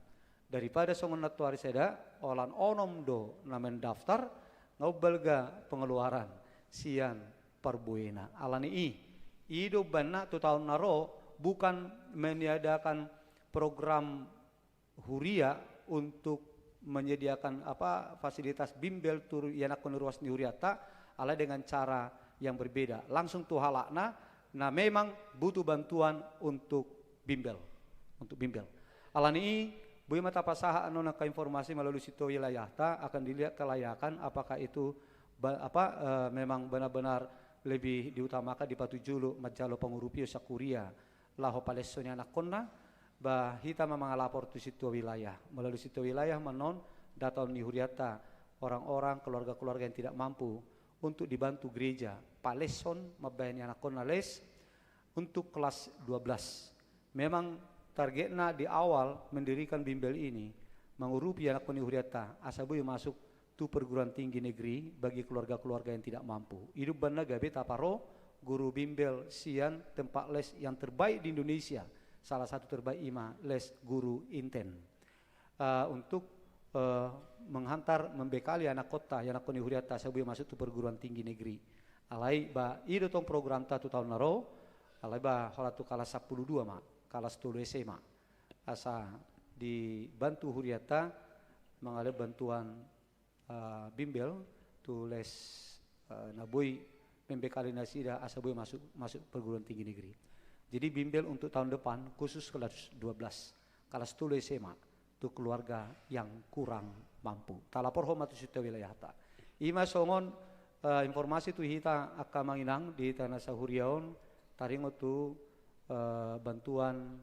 Daripada songon natuari seda, olan onom do namen daftar, ngobelga pengeluaran sian perbuena. Alani ido bana tu tahun naro bukan meniadakan program Huria untuk menyediakan fasilitas bimbel tur yanak ruas ni Huriata ala dengan cara yang berbeda langsung tu halakna Nah memang butuh bantuan untuk bimbel. Alani bui mata pasaha anu naka informasi melalui situ wilayah ta akan dilihat kelayakan apakah itu memang benar-benar lebih diutamakan di patu julu majalo pengurupio sakuria laho palessonya nakonna bah hita memang lapor tu situ wilayah melalui situ wilayah menon data ni huriata orang-orang keluarga-keluarga yang tidak mampu untuk dibantu gereja palesson mabayani anakonna les untuk kelas 12. Memang targetnya di awal mendirikan bimbel ini mengurupi anak koni huriata asabu yang masuk tu perguruan tinggi negeri bagi keluarga-keluarga yang tidak mampu. Hidup banaga beta paro guru bimbel sian tempat les yang terbaik di Indonesia. Salah satu terbaik ima les guru inten untuk menghantar membekali anak kota yang anak koni huriata asabu yang masuk tu perguruan tinggi negeri. Alai ba ido tong program ta tu tahun naro alai ba holatu kalas 12 mak. Kalas 10 SMA asa dibantu huriata mengalami bantuan bimbel tulis nabui membekali nasida asa boy masuk perguruan tinggi negeri. Jadi bimbel untuk tahun depan khusus kelas 12 kelas 10 SMA untuk keluarga yang kurang mampu. Talapor hormat sita wilayah ta. Ima songon informasi tu hita akka manginang di tanah sahuriaon taringo tu bantuan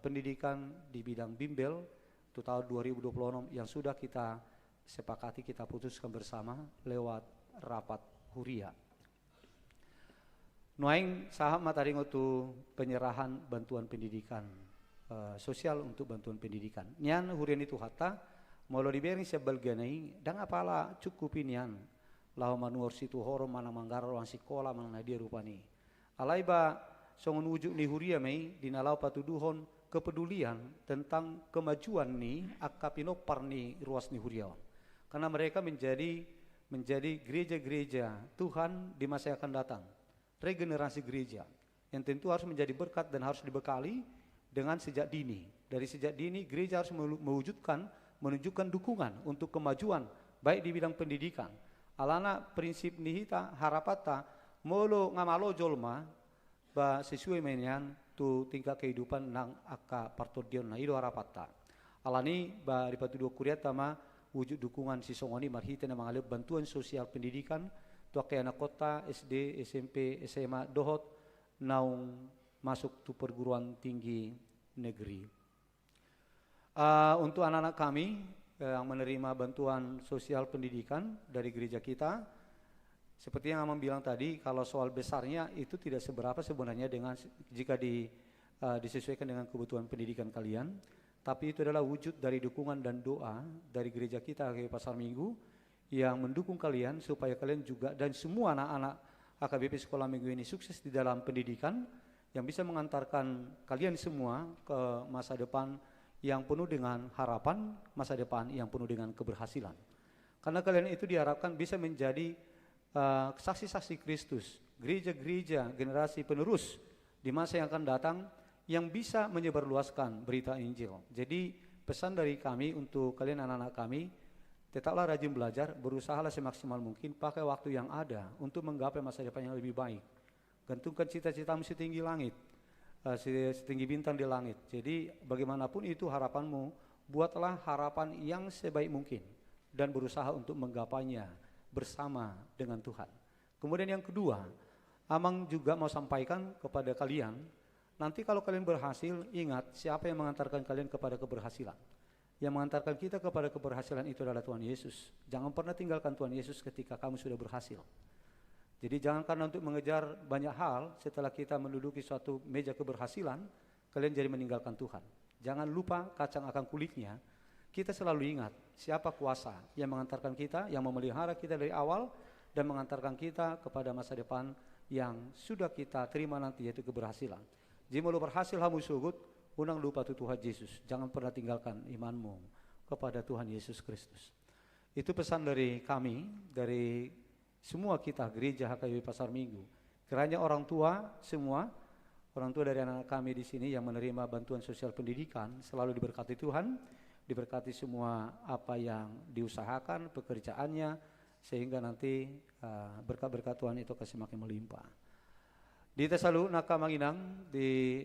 pendidikan di bidang bimbel itu tahun 2026 yang sudah kita sepakati kita putuskan bersama lewat rapat huria. Nuaing saham mataringo tu penyerahan bantuan pendidikan sosial untuk bantuan pendidikan. Nyan hurian itu hatta molo diberi sebalganai dan apalah cukupin yan lau manuor situ horo mana manggar ruang sekolah mana dia rupani. Alaiba songon wujud ni huria mei dinalau patuduhon kepedulian tentang kemajuan ni akapinopar ni ruas ni huriawan. Karena mereka menjadi gereja-gereja Tuhan di masa yang akan datang. Regenerasi gereja yang tentu harus menjadi berkat dan harus dibekali dengan sejak dini. Dari sejak dini gereja harus menunjukkan dukungan untuk kemajuan baik di bidang pendidikan. Alana prinsip nihita harapata molo ngamalo jolma ba sesuai menyan tu tingkat kehidupan nang aka partodion na ido harapata. Alani ba ripatu dua kuriata ma wujud dukungan si songoni marhita na mangalip bantuan sosial pendidikan tu akai anak kota SD, SMP, SMA dohot naung masuk tu perguruan tinggi negeri. Untuk anak-anak kami yang menerima bantuan sosial pendidikan dari gereja kita, seperti yang Amang bilang tadi, kalau soal besarnya itu tidak seberapa sebenarnya dengan jika disesuaikan dengan kebutuhan pendidikan kalian, tapi itu adalah wujud dari dukungan dan doa dari gereja kita ke Pasar Minggu yang mendukung kalian supaya kalian juga dan semua anak-anak HKBP Sekolah Minggu ini sukses di dalam pendidikan yang bisa mengantarkan kalian semua ke masa depan yang penuh dengan harapan, masa depan yang penuh dengan keberhasilan. Karena kalian itu diharapkan bisa menjadi saksi-saksi Kristus, gereja-gereja generasi penerus di masa yang akan datang yang bisa menyebarluaskan berita Injil. Jadi pesan dari kami untuk kalian anak-anak kami, tetaplah rajin belajar, berusahalah semaksimal mungkin pakai waktu yang ada untuk menggapai masa depan yang lebih baik. Gantungkan cita-citamu setinggi langit, setinggi bintang di langit. Jadi bagaimanapun itu harapanmu, buatlah harapan yang sebaik mungkin dan berusaha untuk menggapainya bersama dengan Tuhan. Kemudian yang kedua, Amang juga mau sampaikan kepada kalian, nanti kalau kalian berhasil, ingat siapa yang mengantarkan kalian kepada keberhasilan. Yang mengantarkan kita kepada keberhasilan itu adalah Tuhan Yesus. Jangan pernah tinggalkan Tuhan Yesus ketika kamu sudah berhasil. Jadi jangan karena untuk mengejar banyak hal, setelah kita menduduki suatu meja keberhasilan, kalian jadi meninggalkan Tuhan. Jangan lupa kacang akan kulitnya. Kita selalu ingat siapa kuasa yang mengantarkan kita, yang memelihara kita dari awal dan mengantarkan kita kepada masa depan yang sudah kita terima nanti, yaitu keberhasilan. Jika mau berhasil hamu sugut, unang lupa Tuhan Yesus. Jangan pernah tinggalkan imanmu kepada Tuhan Yesus Kristus. Itu pesan dari kami, dari semua kita gereja HKBP Pasar Minggu. Kiranya orang tua semua, orang tua dari anak-anak kami di sini yang menerima bantuan sosial pendidikan selalu diberkati Tuhan, diberkati semua apa yang diusahakan, pekerjaannya, sehingga nanti berkat-berkat Tuhan itu akan semakin melimpah. Di tasalu nakamanginang di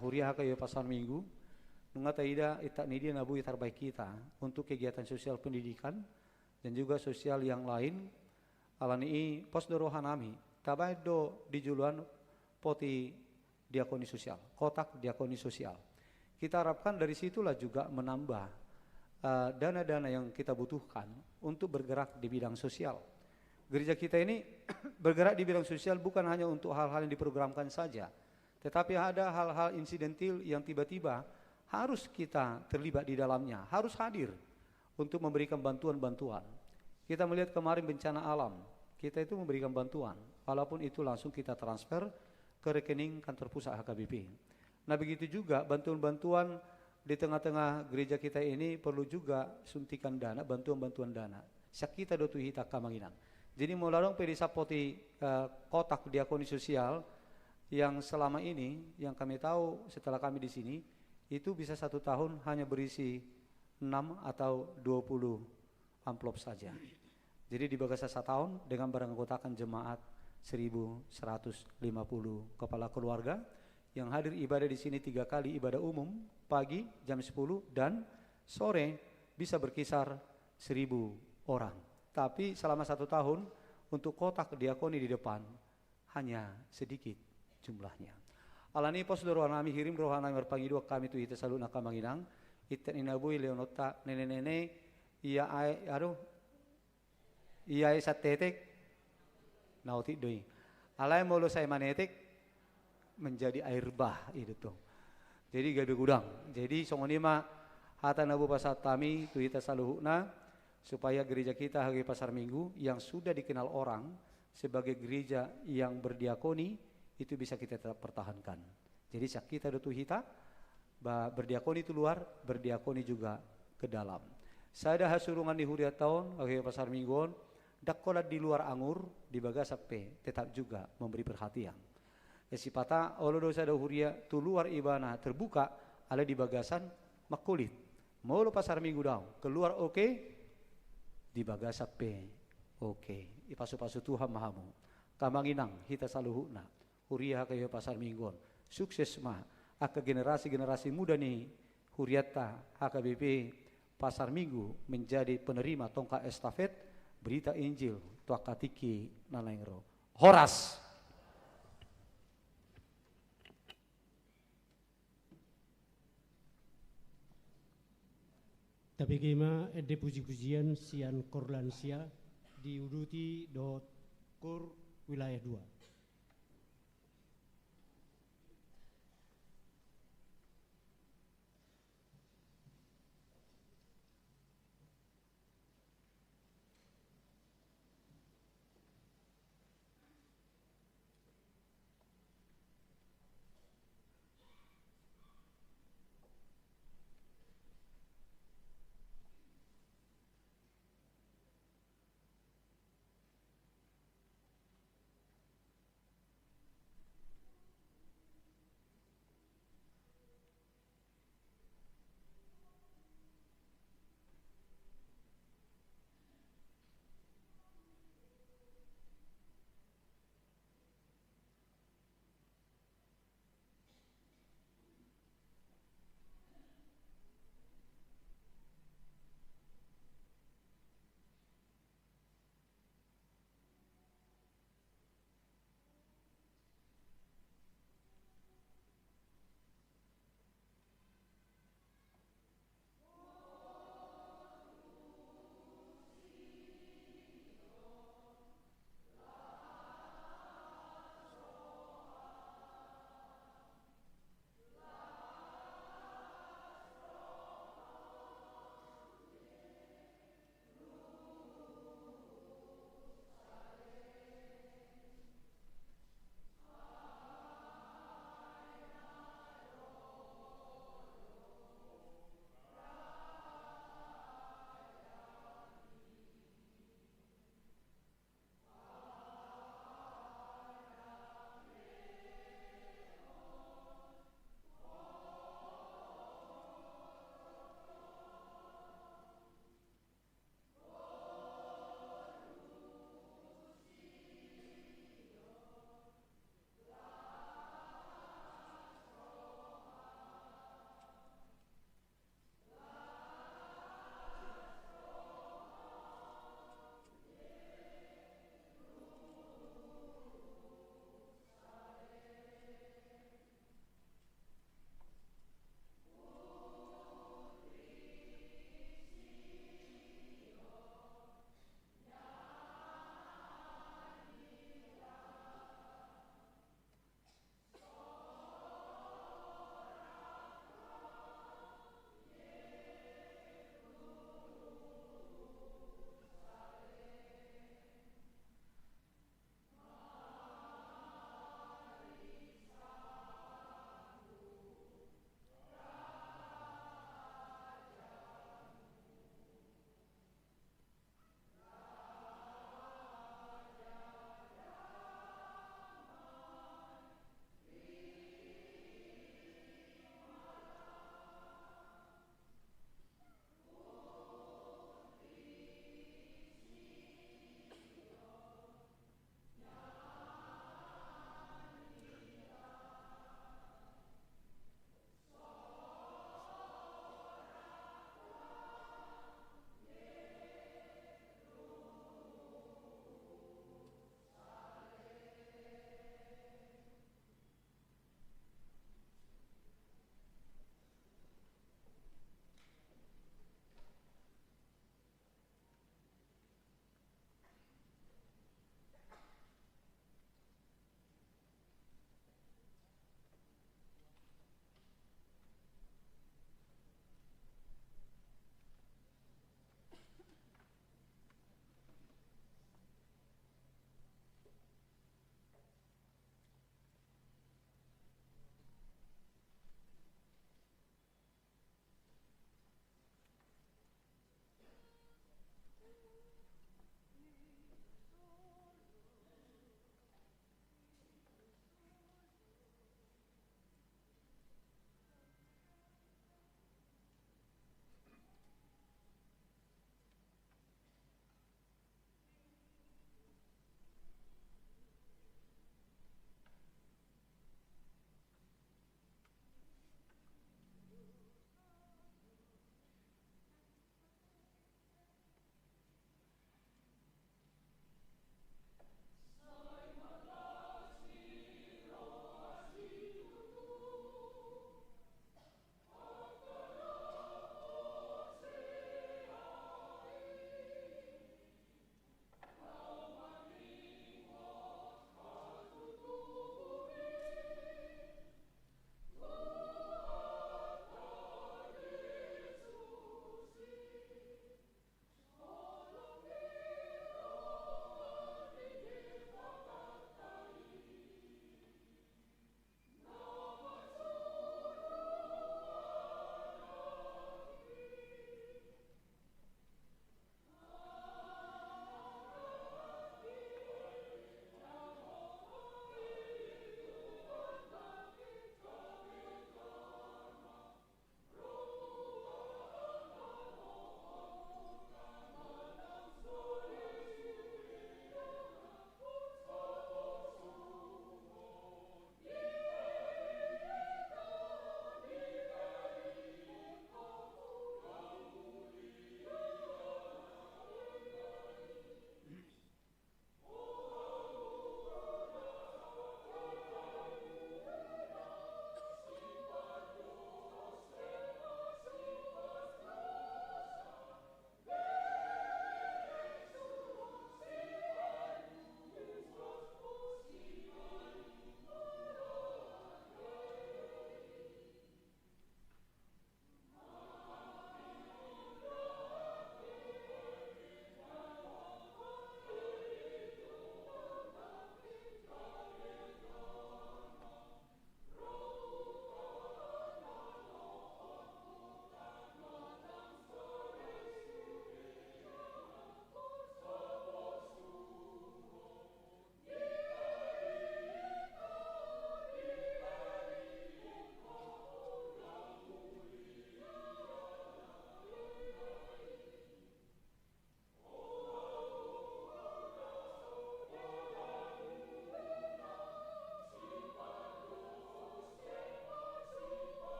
Huriah kayo pasar Minggu, nunga taida itak nidia nabu terbaik kita untuk kegiatan sosial pendidikan dan juga sosial yang lain. Alani pos dorohanami, tabay do di juluan poti diakoni sosial, kotak diakoni sosial. Kita harapkan dari situlah juga menambah dana-dana yang kita butuhkan untuk bergerak di bidang sosial. Gereja kita ini bergerak di bidang sosial bukan hanya untuk hal-hal yang diprogramkan saja, tetapi ada hal-hal insidentil yang tiba-tiba harus kita terlibat di dalamnya, harus hadir untuk memberikan bantuan-bantuan. Kita melihat kemarin bencana alam, kita itu memberikan bantuan, walaupun itu langsung kita transfer ke rekening kantor pusat HKBP. Nah begitu juga bantuan-bantuan di tengah-tengah gereja kita ini perlu juga suntikan dana, bantuan-bantuan dana. Sakita dotu hita kamanginan. Jadi melalui pedisapoti kotak diakoni sosial yang selama ini yang kami tahu setelah kami di sini itu bisa 1 tahun hanya berisi 6 atau 20 amplop saja. Jadi di bagasa 1 tahun dengan beranggotakan jemaat 1.150 kepala keluarga yang hadir ibadah di sini 3 kali ibadah umum, pagi jam 10 dan sore bisa berkisar 1.000 orang. Tapi selama 1 tahun untuk kotak diakoni di depan hanya sedikit jumlahnya. Alani pos rohanami hirim rohanami berpangidu kami tu ite salu nakamanginang iten inabui leonota nene-nene iya ai satetek nauti doi. Alai molo saya manetek menjadi air bah itu tuh. Jadi gaduh gudang. Jadi songoni mah hata nabu pasat kami tu ite saluhuna supaya gereja kita hari pasar Minggu yang sudah dikenal orang sebagai gereja yang berdiakoni itu bisa kita tetap pertahankan. Jadi kita dotu hita berdiakoni itu luar, berdiakoni juga ke dalam. Saya ada hasurungan di Huriah tahun hari pasar Mingguan, dakolat di luar anggur di bagasape tetap juga memberi perhatian. Esipata olo dosa ada Huriah tu luar ibana terbuka ada di bagasan makulit. Mau lo pasar Minggu daun keluar oke. Di bagasape oke. Ipasu-pasu Tuhan mahamu. Kamanginang hita saluhuna. Huriah kayo pasar Mingguan. Sukses mah. Aka generasi-generasi muda nih. Huriata HKBP pasar Minggu menjadi penerima tongkat estafet berita Injil tuakatiki nanaingro. Horas. Tapi kema ede puji-pujian sian korlansia diuduti do kor wilayah 2.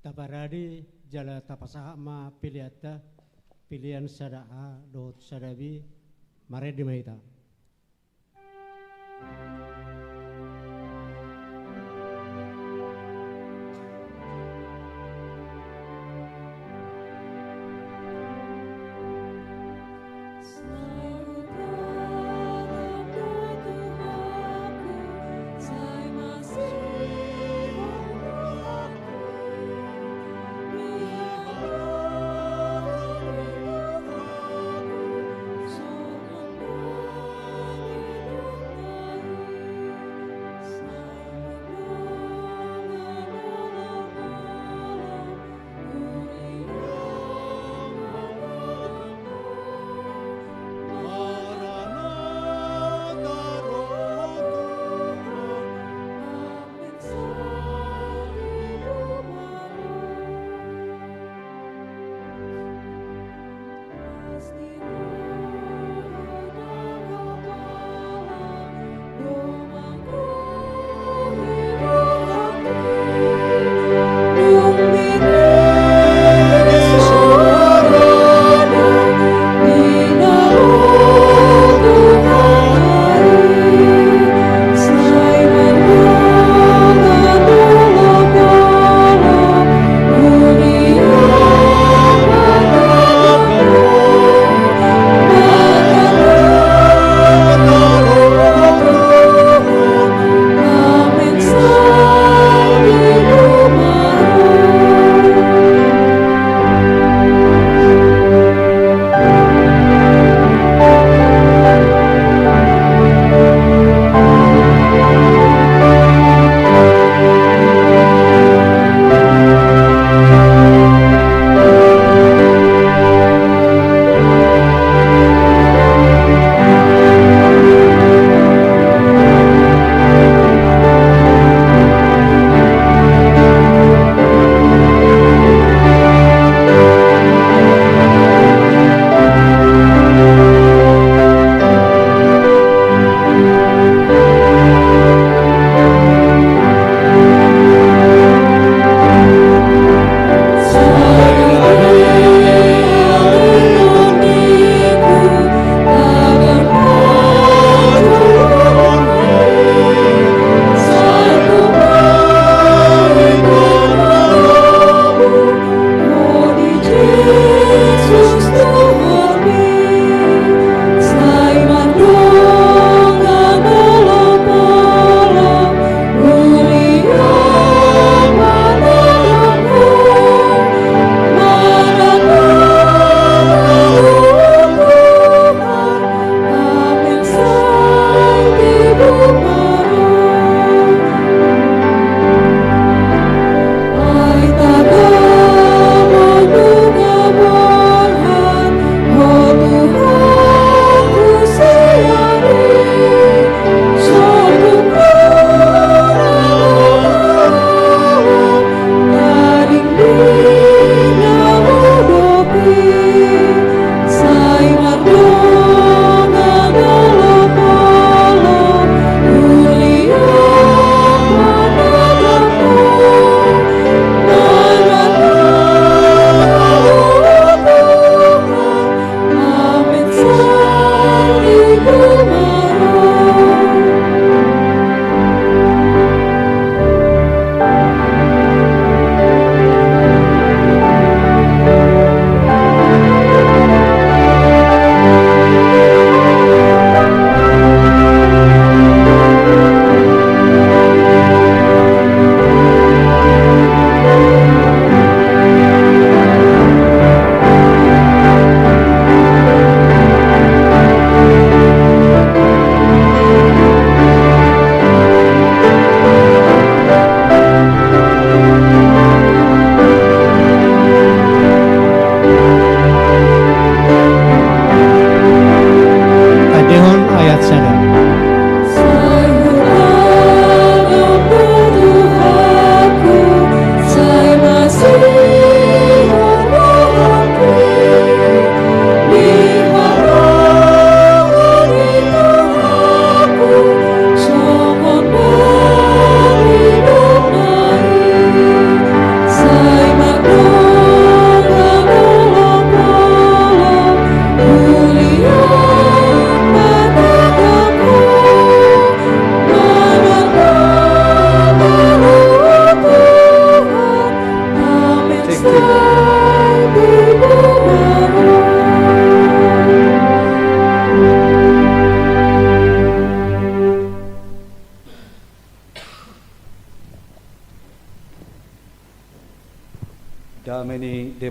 taparadi jala tapasaha ma piliata pilihan sadaa dot sadabi mare di maita. Hãy subscribe cho kênh Ghiền Mì Gõ để không bỏ lỡ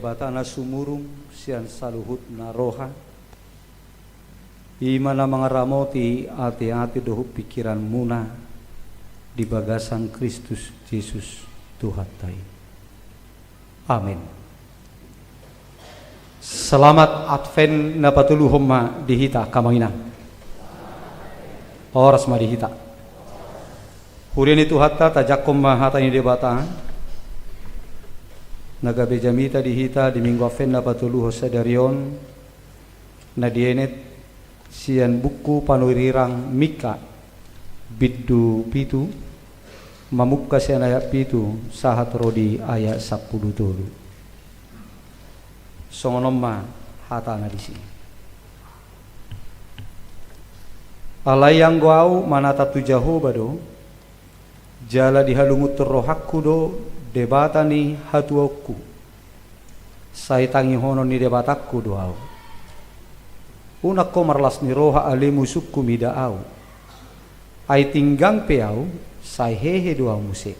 debatana sumurung sian saluhut na roha. Imana mangaramoti hati-hati dohu pikiran muna di bagasan Kristus Yesus Tuhan tai. Amin. Selamat Advent na patuluhom ma dihita kamanginang. Oras ma dihita. Hurian itu hatta tajakom ma hatani debata. Nagabe jamita dihita di minggu Advent na patuluho sadarion na dienet sian buku panurirang Mika biddu pitu mamukka sian ayat pitu sahat rodi ayat 10 tolu. Songonomma hatana di sini. Alayang guau manata tu Jehovah do jala dihalungut rohakku do debatani hatuoku saitangi hono ni debatakku do au unak ko marlas ni roha alimu sukku mida au ai tinggang peau sai hehe do au musik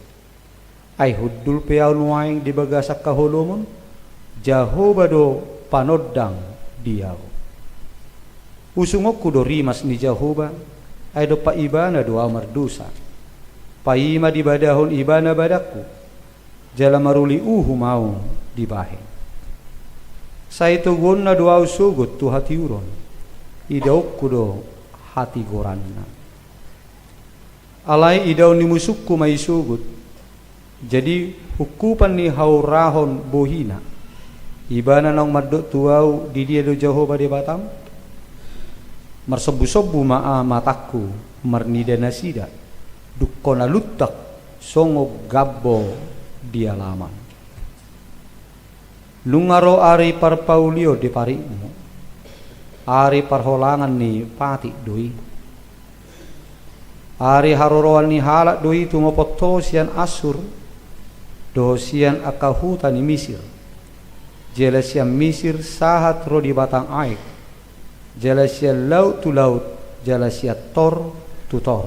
ai huddul peau nuaing di bagasak kaholomun Jehovah do panodang diau usungokku do rimas ni Jehovah ai do pa ibana do amar dosa paima di badahon ibana badaku jala maruli mau dibahen saitugon na do au sugut tu hati uron idaukku do hati goranna alai idau ni musukku mai sugut jadi hukupan ni haurahon bohina ibana nang maddo tuau di dia do Jehovah di batam marsebu-sebu maa mataku marnida nasida dukkona luttak songo gabbo dia laman lungaro ari parpaulio di parimu ari parholangan ni pati doi ari haroroan ni halak doi tungopoto sian Asur do sian akahuta ni Misir jela sian Misir sahat ro di batang aik jela sian laut tu laut jela sian tor tu tor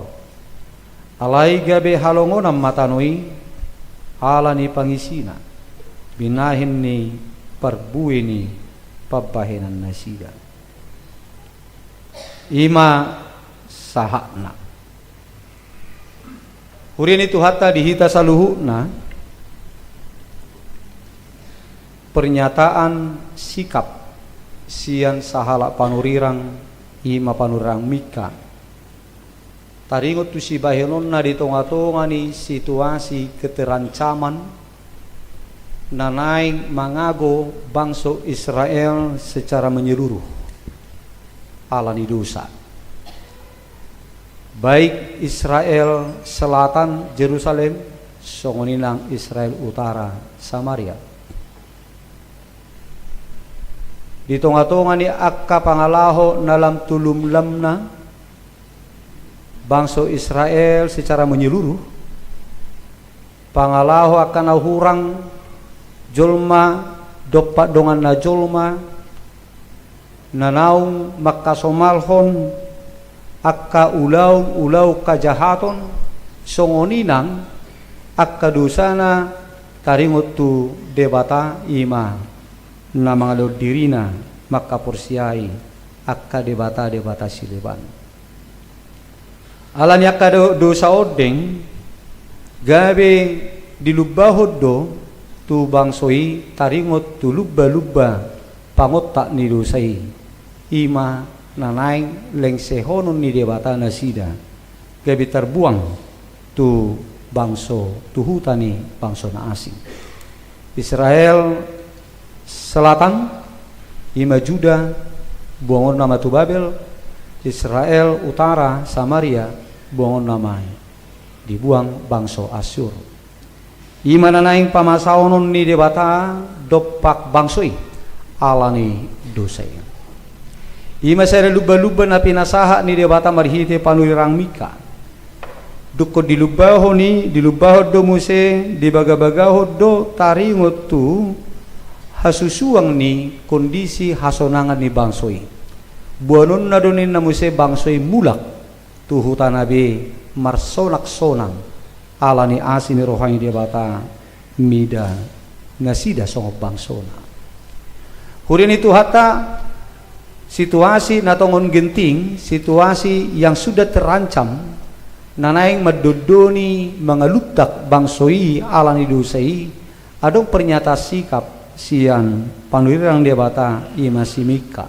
alai gabe halongonam matanoi ala ni pangisina binahin ni perbuih ni pabahenan nasida ima sahakna hurian itu hatta dihita saluhukna pernyataan sikap sian sahala panurirang ima panurirang Mika taringot tu si bahelon na di tonga-tonga ni situasi keterancaman nanaing mangago bangsa Israel secara menyeluruh alani dosa baik Israel selatan Jerusalem songoninang Israel utara Samaria di tonga-tonga ni akka pangalaho nalam tulum lamna bangsa Israel secara menyeluruh pangalaho akan hurang jolma dopat dongan na jolma nanaung makasomalhon akka ulau kajahaton songoninang akka dosana taringot tu debata ima na mga dirina makapursiai akka debata sileban alan yakka dosa odeng gabe dilubahod do tu bangsoi taringot tu lubba pangotta ni dosai ima nanaing lengsehonon ni debata nasida gabe terbuang tu bangso tu hutani bangso na asing Israel selatan ima Juda buangon nama tu Babel Israel utara Samaria buangon nama dibuang bangso Asyur ima nanaing pamasaonon ni debata dopak bangsoi alani dosai ima saya luba-luba na pinasaha ni debata marhite panurirang Mika dukko dilubaho do muse dibaga-bagaho do taringot tu hasusuang ni kondisi hasonangan ni bangsoi buanon na donin na muse bangsoi mulak tu hutanabe marsonak-sonang ala ni asin rohani debata mida nasida songop bangsona Hurin itu hatta situasi natongon genting, situasi yang sudah terancam, nanaing madodoni mengalutak bangsoi alani dosai, adong pernyataan sikap sian pandurirang debata imasimika.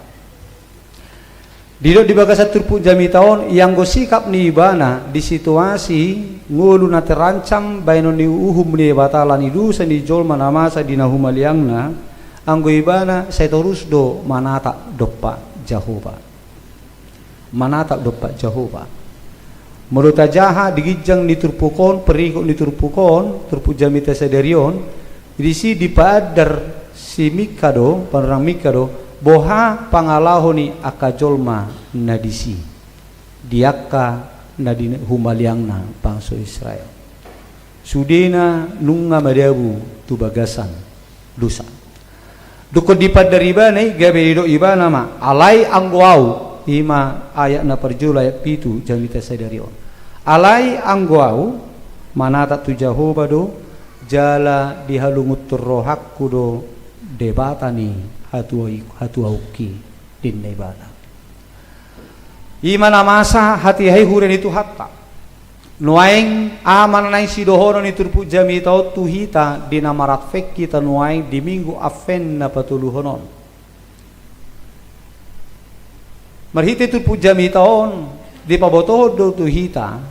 Didok di bagasa turpu jami tahun yang go sikap ni ibana di situasi ngulu na terancam baino ni uhum ni batalan idu seni jol manamasa dina humaliangna anggo ibana saya terus do manata dopa Jehova. Manata dopa Jehova. Menurut jaha digijang ni turpukon perikok ni turpukon turpu jami tesederion disi dipadar si mikado panrang mikado boha pangalahoni akajolma nadisi diaka nadine humaliangna bangsa Israel sudena nunga madabu tu bagasan dosa duko dipadaribane gabe do ibana ma alai angguau ima ayat na perjula ayat pitu jamita sadarion alai angguau manata tu Jehova do jala dihalungut rohakku do debatani hatuauki din ibada. Imana masa hati hai huren itu hatta. Nuaing aman naing sidohono ni turpu jami tau tuhita di namarat fek kita nuaing di minggu afen na patuluhonon. Marhite turpu jami taon di pabotoho do tuhita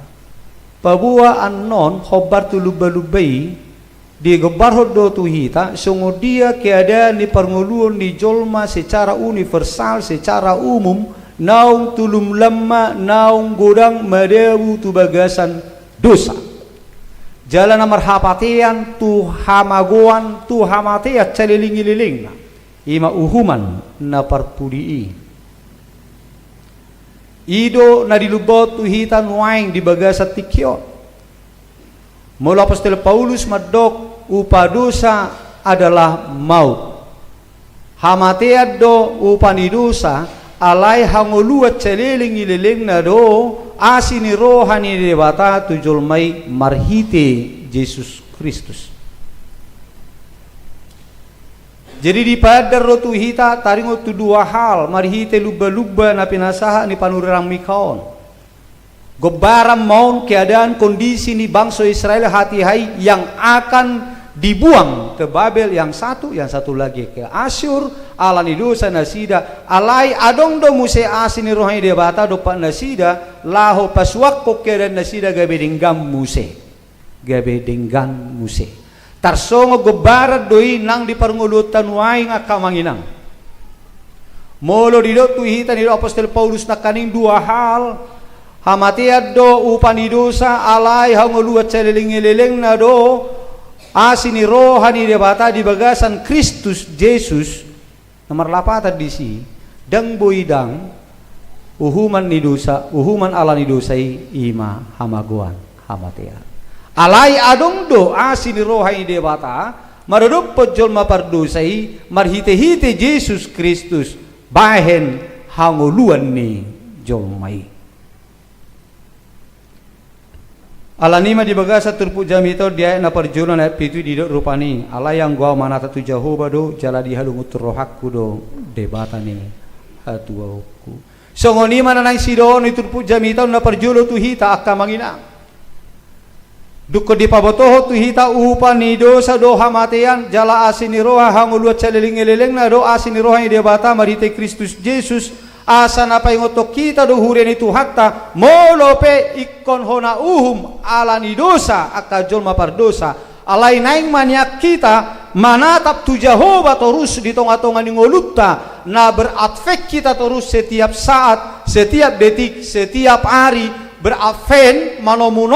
pabua annon khobar tulubalubai di gebar hodo tuhita songo dia keadaan ni pernguluan ni jolma secara universal secara umum naung tulum lemma naung godang madewu tu bagasan dosa jalan amar hapatian tu hamagoan tu hamatia caliling-liling ima uhuman na parpudii ido na dilubot tuhita nuaing di bagasan tikyo. Mula Apostol Paulus madok upa dosa adalah maut. Hamatead do upani dosa alai hangoluat celiling-ililing na do asini rohani debata tujolmai marhite Yesus Kristus. Jadi di padar rotu hita taringo tu dua hal marhite luba-luba na pinasaha ni panurang mikaon. Gobaram maun keadaan kondisi ni bangsa Israel hati hai yang akan dibuang ke Babel yang satu lagi ke Asyur alani dosa nasida alai adong do muse asini rohani debata do pak nasida laho paswak ko keadaan nasida gabe denggan muse tarsongo gobarat doi nang di parngulutan waing akamanginang molo di do tuhita ni Apostol Paulus nakaning dua hal hamatiad do upani dosa alai hangoluat celiling-liling na do asini rohani debata di bagasan Kristus Yesus nomor 8 di si dang boidang uhuman ni dosa uhuman ala ni dosai ima hamaguan hamatiad alai adong do asini rohani debata marudup pojol mapardosai marhite-hite Yesus Kristus bahen hangoluan ni jolmai alanima di bagasa turpu jami tau dia na perjunan ayat pitu di rupani ala yang gua manata tu Jehova do jala di halungut rohakku do debatani hatuauku songoni mana nang sidon itu turpu jami tau na perjulo tu hita akka mangina dukko di pabotoho tu hita upani dosa do hamatean jala asini roha hanguluat celiling-eleleng na do asini roha yang debata marite Kristus Yesus asa na paingoto kita do huren itu hatta molope ikon hona uhum alani dosa akajol mapardosa alai naing maniak kita manatap tu Jehova terus di tonga-tonga ningolutta na beratfek kita terus setiap saat setiap detik setiap hari berafen manomu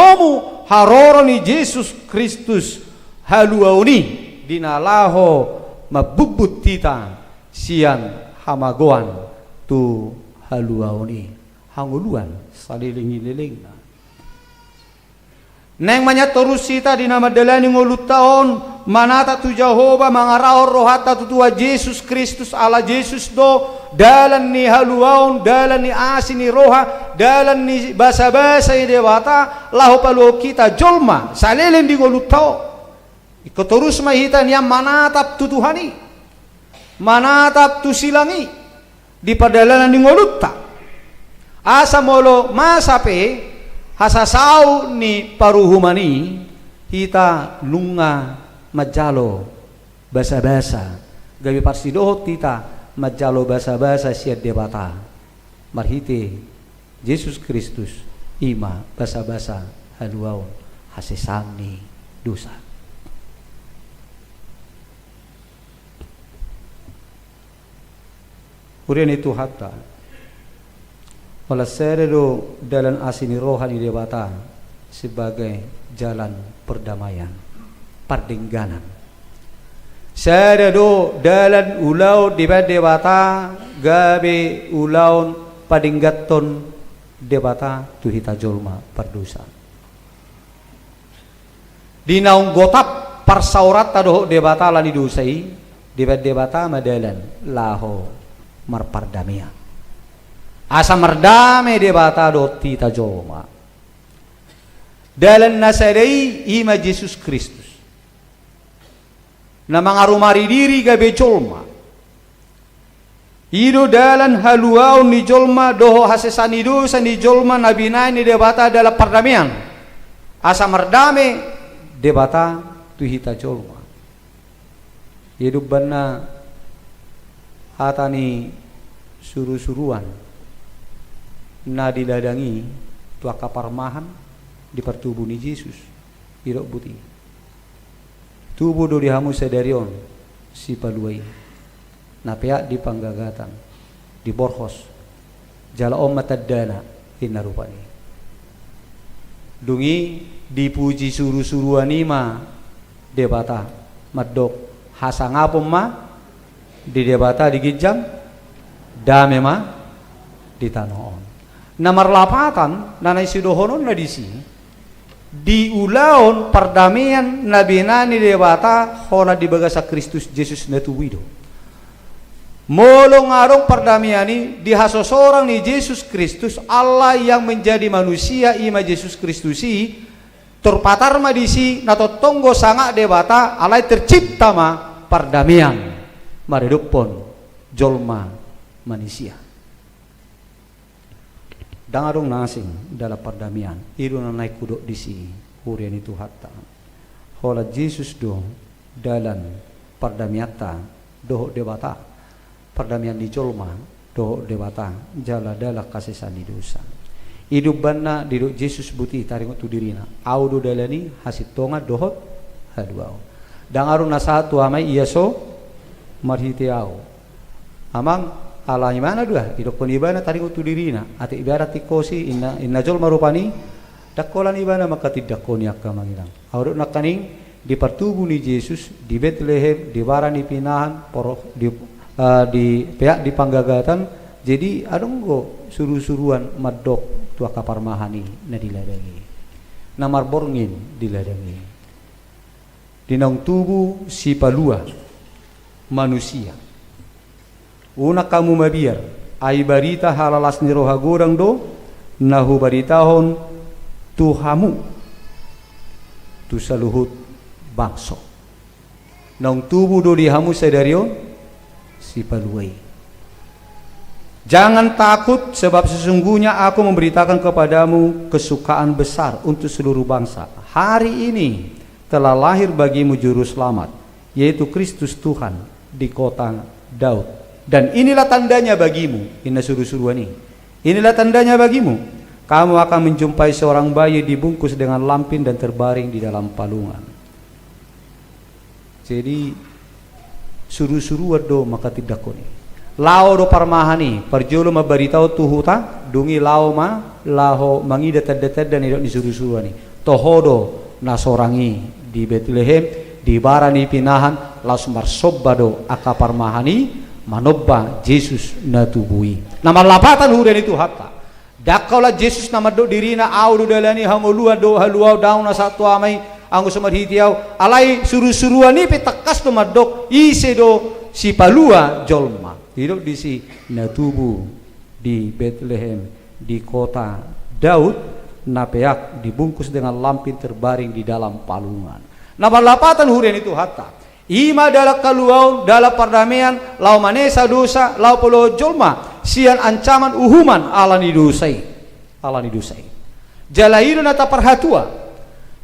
haroroni Yesus Kristus haluauni dinalaho mabubut kita sian hamagoan tu haluauni hanguluan saliling-liling neng manya terus sita di nama dalani ngulut taon manata tu Jehova mangarahor rohata tu tua Yesus Kristus ala Yesus do dalan ni haluaun dalan ni asini roha dalan ni basa-basa dewata lahu palu kita jolma saliling di ngulut tao iko terus mahitan yang manatap tu Tuhani manatap tu silangi di padalanan ni ngolutta asa molo masape hasasau ni paruhumani hita lunga majalo basa-basa gabi parsidohot tita majalo basa-basa siat debata marhite Yesus Kristus ima basa-basa haluaon hasesangni dosa. Urian itu hatta wala seredo dalan asini rohani debata sebagai jalan perdamaian, perdengganan. Seredo dalan ulau di debata gabe ulaun padinggaton debata tuhita jolma perdosa. Dinaung gotap parsaurat tadoh debata lani dosai debata madalan laho marpardamia asa merdame debata doti tajoma dalan nasadai ima Yesus Kristus na mangarumari diri gabe jolma ido dalan haluau ni jolma doho hasesani dosa ni jolma nabinai ni debata adalah perdamaian asa merdame debata tuhita jolma hidup bana hatani suruh-suruan na diladangi tua kaparmahan di pertubuh ni Yesus irok buti tubuh do dihamu sedarion si paluai na pea di panggagatan di borhos jala om matadana hinarupani dungi dipuji suruh-suruan ima debata madok hasangapom ma di debata di gijang dame ma di tanoon namar lapatan nanay sidohonon na disi di ulaon perdamaian nabinani debata hona di bagasa Kristus Yesus na tuwido molong arong perdamaiani di hasosorang ni Yesus Kristus Allah yang menjadi manusia ima Yesus Kristusi terpatar ma disi natotonggo sanga debata alai tercipta ma perdamaian maridupon jolma manusia dangarong nasing dalam perdamaian iru na naik kudok disi hurian itu hatta hola Yesus do dalam perdamiata doh debata perdamaian di jolma doh debata jala dala kasisan di dosa hidup bana di Yesus buti taringot tu dirina audo dalani hasit tonga dohot haduau dangarong nasa tu amai iaso marhitiau amang ala imana dua idok ibana taringot tu dirina ati ibarat tikosi inna jol marupani dakolan ibana maka tidak koni akka mangilang audok nakaning di pertubuh ni Yesus di Bethlehem di barani pinahan di pihak di panggagatan jadi adonggo suruh-suruan madok tua kaparmahani na diladangi namar borngin diladangi dinang tubuh si palua manusia una kamu mabiar ai barita halalas ni roha gorang do nahu baritahon tuhamu tu saluhut bangso nang tubuh do dihamu sedarion si paluai jangan takut sebab sesungguhnya aku memberitakan kepadamu kesukaan besar untuk seluruh bangsa hari ini telah lahir bagimu juru selamat yaitu Kristus Tuhan di kota Daud dan inilah tandanya bagimu inna suruh-suruhan inilah tandanya bagimu kamu akan menjumpai seorang bayi dibungkus dengan lampin dan terbaring di dalam palungan jadi suruh-suruhan do maka tidak koni lao do parmahani parjolo mabaritao tuhuta dungi lao ma laho mangida tedet dan idok disuruh-suruhan tohodo nasorangi di Bethlehem di barani pinahan lasumar sobbado akaparmahani manobba Yesus na tubui nama lapatan hudan itu hatta dakaulah Yesus nama do dirina audu dalani hamolua do haluau daun satu amai anggo samarhitiau alai suruh-suruan ni petakas do madok ise do si palua jolma hidup di si na tubu di Bethlehem di kota Daud napeak dibungkus dengan lampin terbaring di dalam palungan nama lapatan hudan itu hatta Ima dalam kaluau, dalam perdamaian, lau manesa dosa, lau polo jolma, sian ancaman uhuman alani dosai. Alani dosai. Jalairu nata perhatua,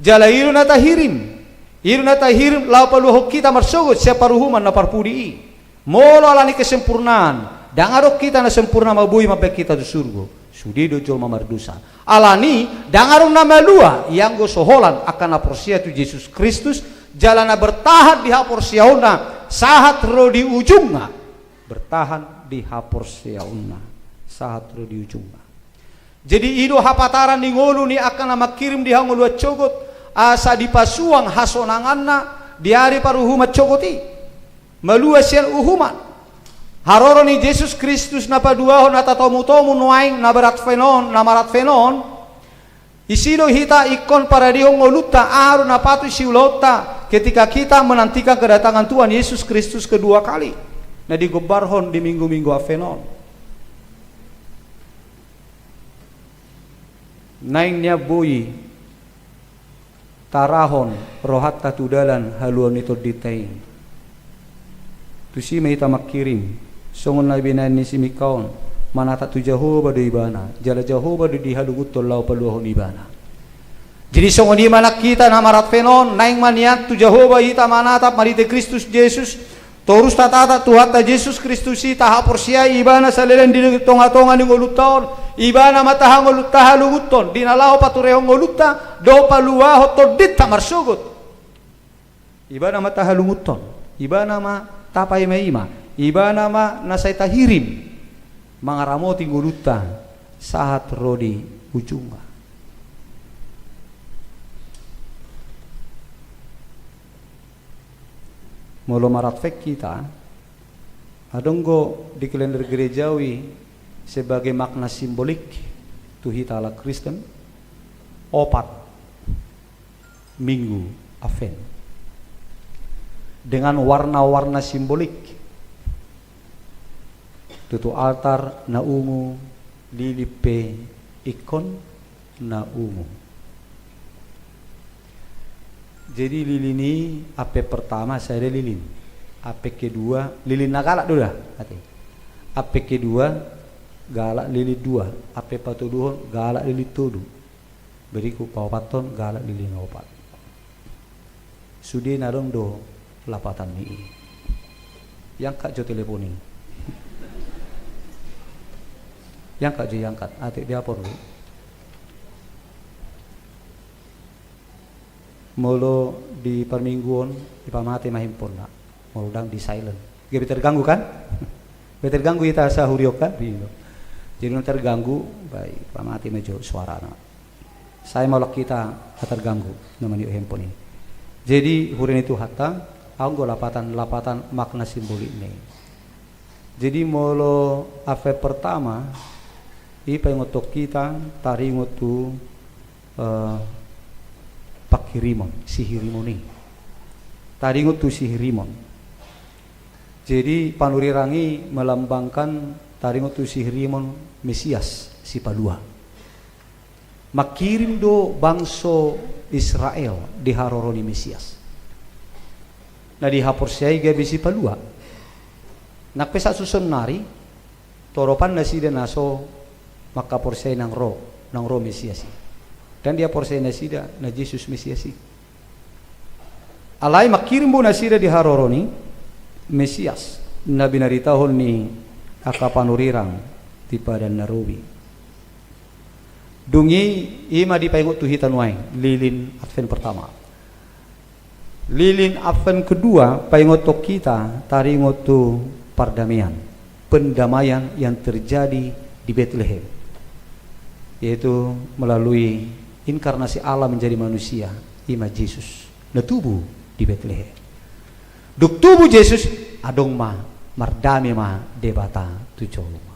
jalairu nata hirim, iru nata hirim, lau polo kita marsogot, siapa uhuman na parpudi. Molo alani kesempurnaan, dangarok kita na sempurna mabui mabek kita di surga. Sudido jolma mardusa. Alani dangarong nama lua yang go soholan akan aporsia tu Yesus Kristus. Jalana bertahan di hapor siauna sahat ro di ujungna, bertahan di hapor siauna sahat ro di ujungna. Jadi ido hapataran di ngolu ni akan nama kirim di hangolu cogot asa di pasuang hasonanganna di hari paruhuma cogoti melua sian uhuman haroro ni Yesus Kristus na paduahon nata tomu nuaing na berat fenon na marat fenon isido hita ikon para dihong ngoluta aru na patu siulota ketika kita menantikan kedatangan Tuhan Yesus Kristus kedua kali. Nah di gobarhon di minggu-minggu Avenon. Naingnya bui tarahon rohat tatudalan haluan itu ditain. Tusi meita makirim songon na binan ni simikaon manata tu Jehovah do ibana jala Jehovah do dihalugut lau paluhon ibana. Jadi songon di mana kita namarat fenon naing maniat tu Jehovah ita manatap marite Kristus Yesus torus tatata tuhata Yesus Kristus ita haporsia ibana salelen di tonga-tonga ni ngoluton ibana mataha ngolutta haluguton dinalao patureo ngolutta do palua hotodit tamarsugut ibana mataha lunguton ibana ma tapai maima ibana ma nasaita hirim mangaramoti ngolutta sahat rodi ujunga. Molo marat fek kita adonggo di kalender gerejawi sebagai makna simbolik tuhita ala Kristen opat minggu Advent dengan warna-warna simbolik tutu altar na ungu lilipe ikon na ungu. Jadi lilin ini ape pertama saya ada lilin, ape kedua lilin na galak dulu dah, ape kedua galak lilin dua, ape patuduhon galak lilin tudu, beriku pawapaton galak lilin opat. Sudi narong do lapatan ni, yang kak jo teleponi, yang kak jo angkat, atik dia apa dulu? Molo di permingguan di pamate mahimpon nak molo dang di silent gak terganggu kan terganggu kita sahuriok kan jadi terganggu baik pamate mejo suara nak saya mau kita terganggu namanya handphone ini jadi hurin itu hatta aku lapatan makna simbolik ini jadi molo afe pertama ipa ngotok kita tari ngotu pakirimon sihirimoni tadi ngutu sihirimon jadi panurirangi melambangkan tadi ngutu sihirimon Mesias si palua makirim do bangso Israel di haroroni Mesias nah di hapor siai gabi si palua nak pesa susun nari toropan nasi dan naso maka por siai nang ro Mesias dan dia porsai nasida na Yesus Mesiasi. Alai makirim bu nasida di haroroni Mesias na binaritahon ni akapanurirang tipa dan narubi. Dungi ima di paingot tuhitan wae lilin Advent pertama. Lilin Advent kedua paingot kita taringot tu perdamaian, pendamaian yang terjadi di Bethlehem. Yaitu melalui inkarnasi Allah menjadi manusia ima Yesus na tubuh di Bethlehem duk tubuh Yesus adong ma mardami ma debata tucolma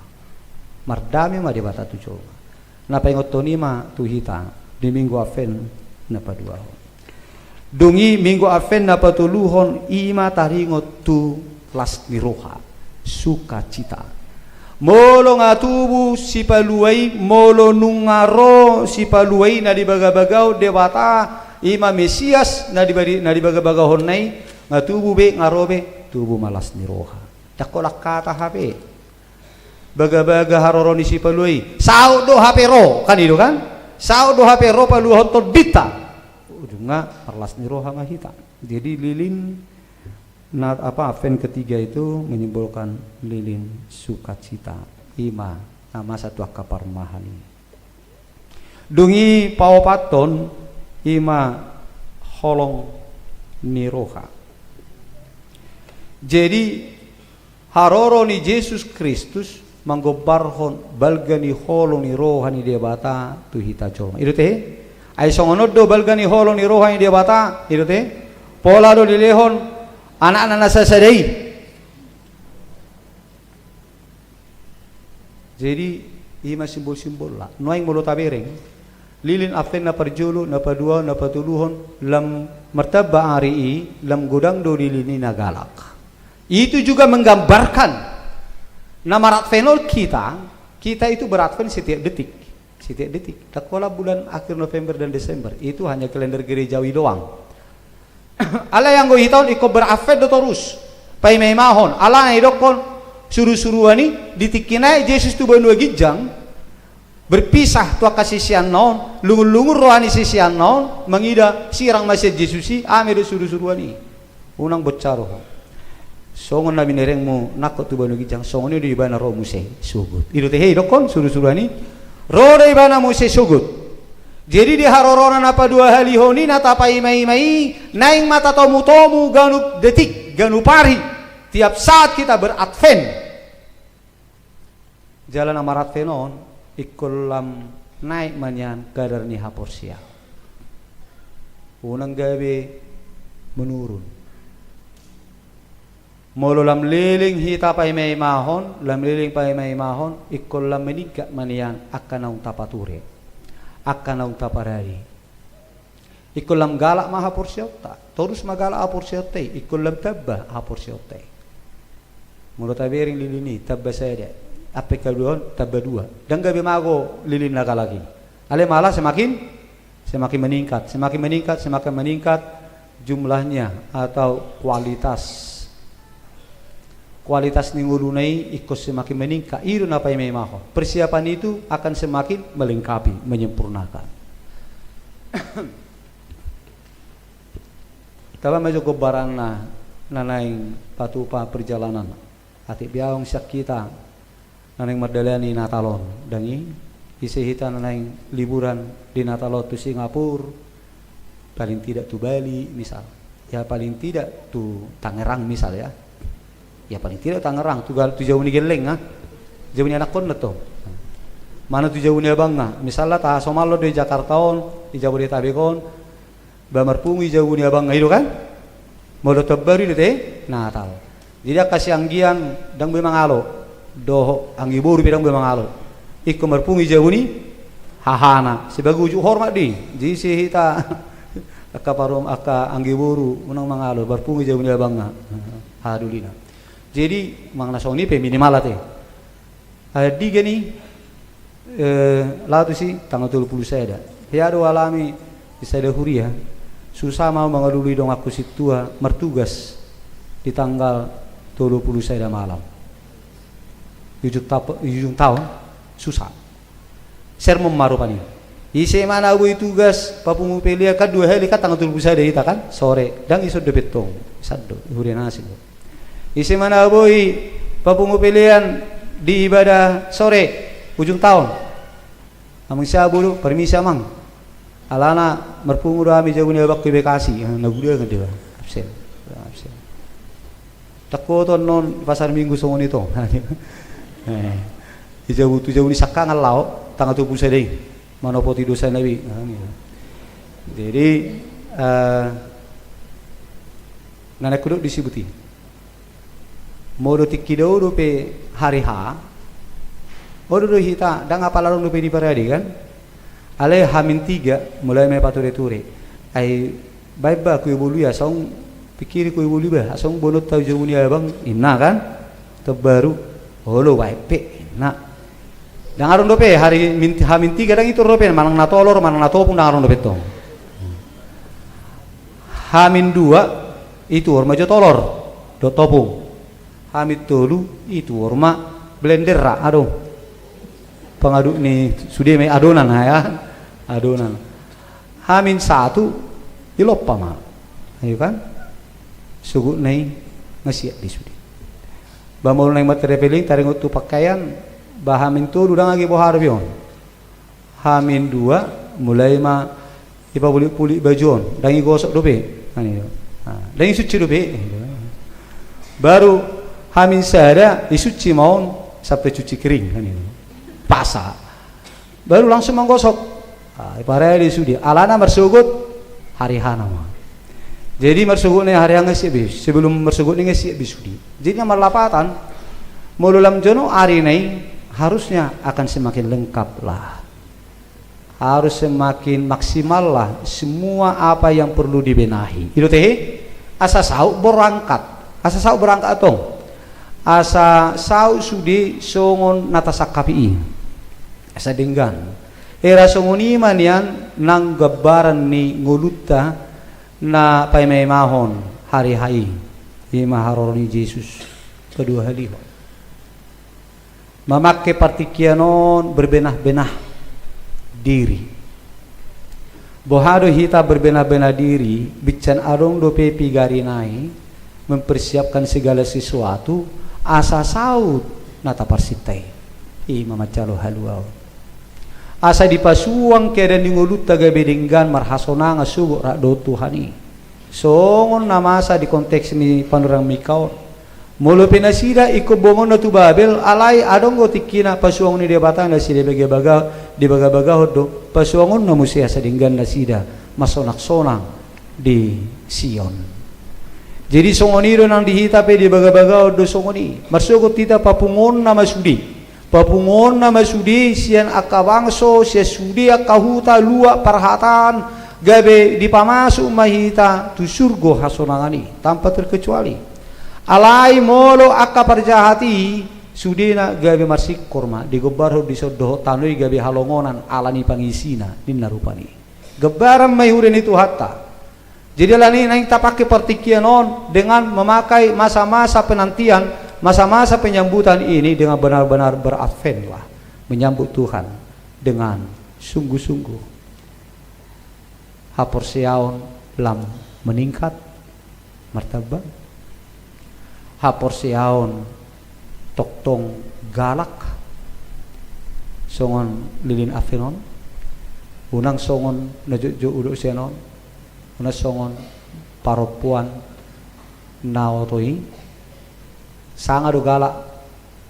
mardami ma debata tucolma na paingotoni ma tuhita di minggu Advent na padua dungi minggu Advent na patuluhon ima taringot tu las niroha sukacita molo ngatubu si paluai molo nungaro si paluai na dibagabagaw dewata ima Mesias na dibagabagaw honai tubuh be ngarobe tubuh malas ni roha takolak kata HP baga-baga haroroni si palui sao do HP ro kan itu kan sao do HP ro palu hotor dita ujungnya malas ni roha ngahita. Jadi lilin fen ketiga itu menyimbolkan lilin sukacita ima nama satu akapar mahani dungi paopaton ima holong niroha. Jadi haroro ni Yesus Kristus manggobarhon balgani holong ni roha ni debata tuhita joma itu teh ay songonod do balgani holong ni roha ni debata itu teh pola do dilehon anak-anak nasasadai. Jadi ima simbol-simbol lah noing mulo tabereng lilin afen na parjulu na padua na patuluhon lam martaba ari lam godang do lilini nagalak. Itu juga menggambarkan nama ratfenol kita itu beratfen setiap detik. Tatkala bulan akhir November dan Desember itu hanya kalender gerejawi doang. Ala yang gohiton iko berafet do terus. Pai memahon ala idokon suru-suruani ditikinai Yesus tu banua gijang berpisah tua kasisian non lungur-lungur rohani sisian non mengida sirang masjid Yesusi ame do suru-suruani unang bocaro. Songon na binereng mo nakot tu banu gijang songon di bana ro muse sugut itu teh dokon suru-suruani ro de bana muse sugut. Jadi di harorona napa dua hali honi nata pai mai naing mata tomu ganu detik ganu pari tiap saat kita beradven jalan amarat fenon ikulam naik manyan kadar ni haporsia unang gawe menurun molo lam liling hita pai mai mahon lam liling pai mai mahon ikulam meningkat manian akan naung tapature akan naung taparari ikulam galak maha porsiota terus magala aporsiote ikulam tabba aporsiote molo tabering lilini tabba saya apa kaduan tabba dua dan gabe mago lilin naga lagi ale malah semakin meningkat jumlahnya atau kualitas ningurunai ikut semakin meningkat iru napa yang memaho persiapan itu akan semakin melengkapi menyempurnakan. Taba maju gobaran nanaing patupa perjalanan ati biaong syak kita nanaing merdalani Natalon dangi isi hita nanaing liburan di Natalon tu Singapura paling tidak tu Bali misal ya paling tidak tu Tangerang misal ya paling tidak Tangerang tu jauh ni geleng jauh ni anak kon to mana tu jauh ni abang misalnya ta somalo di Jakarta di Jabodetabek bamarpungi jauh ni abang itu kan mau tebari teh Natal jadi kasih anggian dang memang alo doh anggi boru bidang memang alo ikut marpungi jauh ni hahana sebagai ujuk hormat di jisi hita aka parom aka anggi boru unang mangalo barpungi jauh ni abang hadulina jadi mang nasong ni pe minimal teh di gini lalu sih tanggal 30 saya ada ya do alami bisa ada huria susah mau mengaduli dong aku situa mertugas di tanggal 20 saya ada malam 7 tahun susah sermon marupani isi mana abu tugas papungu pelia kan 2 hari kan tanggal 20 saya ada kita kan sore dan iso de betong saddo huria nasi isi mana abu papungu pelian di ibadah sore ujung tahun amang siya bulu permisi amang alana merpungu rami jago ni abak ke Bekasi nagudia kan dia absen takoton non pasar minggu songon itu jauh ni sakang lau tanggal 20 sedeng manopoti dosa nabi jadi nanak kuduk disibuti modo tikido do pe hari ha modo do hita dang apa larung do pe di paradi kan ale hamin 3 mulai me pature-ture ai baiba ku bolu ya song pikir ku bolu ba song bonot tau jauh ni abang inna kan terbaru holo baik pe inna dang arung do pe hari hamin 3 dang itu rope manang natolor manang natopung dang arung do pe tong hamin 2 itu orma jotolor do topung hamid tolu itu orma blender ra aduh pengaduk nih sudah mai adonan ya adonan hamin satu iloppa mah ayo kan sugu nai ngasiak di sudi bamul nai materi peling taring tu pakaian bahamin tu udah lagi bohar bion hamin dua mulai mah ipa puli bajuan dangi gosok dobe ani dangi suci dobe baru hamin sada disuci maun sampai cuci kering kan itu pasa baru langsung menggosok iparaya di sudi alana mersugut hari hana mah jadi mersugut nih hari yang ngesi bis sebelum mersugut nih ngesi bis sudi jadi nomor lapatan mululam jono hari ini harusnya akan semakin lengkap lah harus semakin maksimal lah semua apa yang perlu dibenahi itu teh asa sau berangkat tong asa sau sudi songon natasak KPI asa denggan era songoni manian nang gabaran ni nguluta na paimai mahon hari hai di maharoni Yesus kedua kali memakai partikianon berbenah-benah diri bohado hita berbenah-benah diri bican arong dope pigarinai mempersiapkan segala sesuatu asa saut nata parsitai mama calo haluau asa dipasuang keadaan ningulut taga bedenggan marhasona ngasugo rak do Tuhani songon namasa di konteks ni panurang mikau mulu penasida iko bongon na tu Babel alai adong go tikina pasuang ni debatan na sida di baga hodo pasuangon na musia sa dinggan na sida masonak-sonang di Sion jadi songoniro nang dihitape di baga hodo songoni marsugot tita papungon na masudi papungon na masudi sian akabangso siya sudi akahuta lua parhatan gabe dipamasuk mahita tu surgo hasonangani tanpa terkecuali alai molo akka parjahati sudina gabe marsik korma digobarho disodoh tanui gabe halongonan alani pangisina dinna rupani gebaran mayuren itu hatta jadi lani nang tapake partikianon dengan memakai masa-masa penantian masa-masa penyambutan ini dengan benar-benar beradventlah menyambut Tuhan dengan sungguh-sungguh haporseaon lam meningkat martabat haporseaon toktong galak songon lilin afenon unang songon najojo uduk senon unang songon paropuan naotoi sanga do galak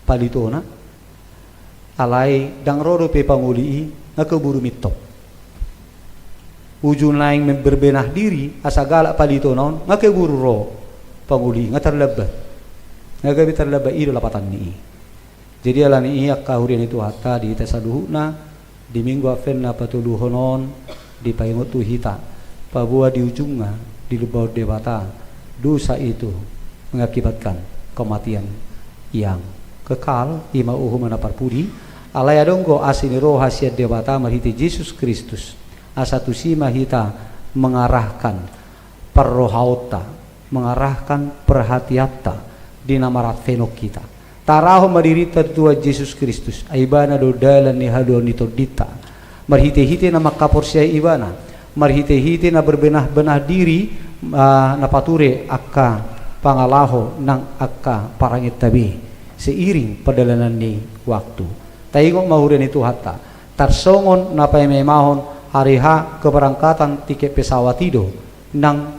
palitona alai dang rodo pe panguli ngakeburu mitop ujung lain berbenah diri asa galak palitonon ngakeburu ro panguli ngaterlebat ngagabi terlebat ido lapatan ni jadi alani iya kahurian itu hatta di tasaduhuna di minggu afenna patuluhonon di paingotu hita pabua di ujungnya di lubau debata dosa itu mengakibatkan kematian yang kekal ima mana parpudi alaya donggo asini roh hasiat debata marhiti Yesus Kristus asatu sima hita mengarahkan perrohauta mengarahkan perhatiata di nama ratfenok kita taraho madirita tua Yesus Kristus aibana do dalan ni hado nitodita marhite-hite nama kaporsia ibana marhite-hite na berbenah-benah diri na pature akka pangalaho nang akka parangit tabi seiring perjalanan ni waktu taingok mahuren itu hatta tarsongon napay may mahon hariha keberangkatan tiket pesawat itu nang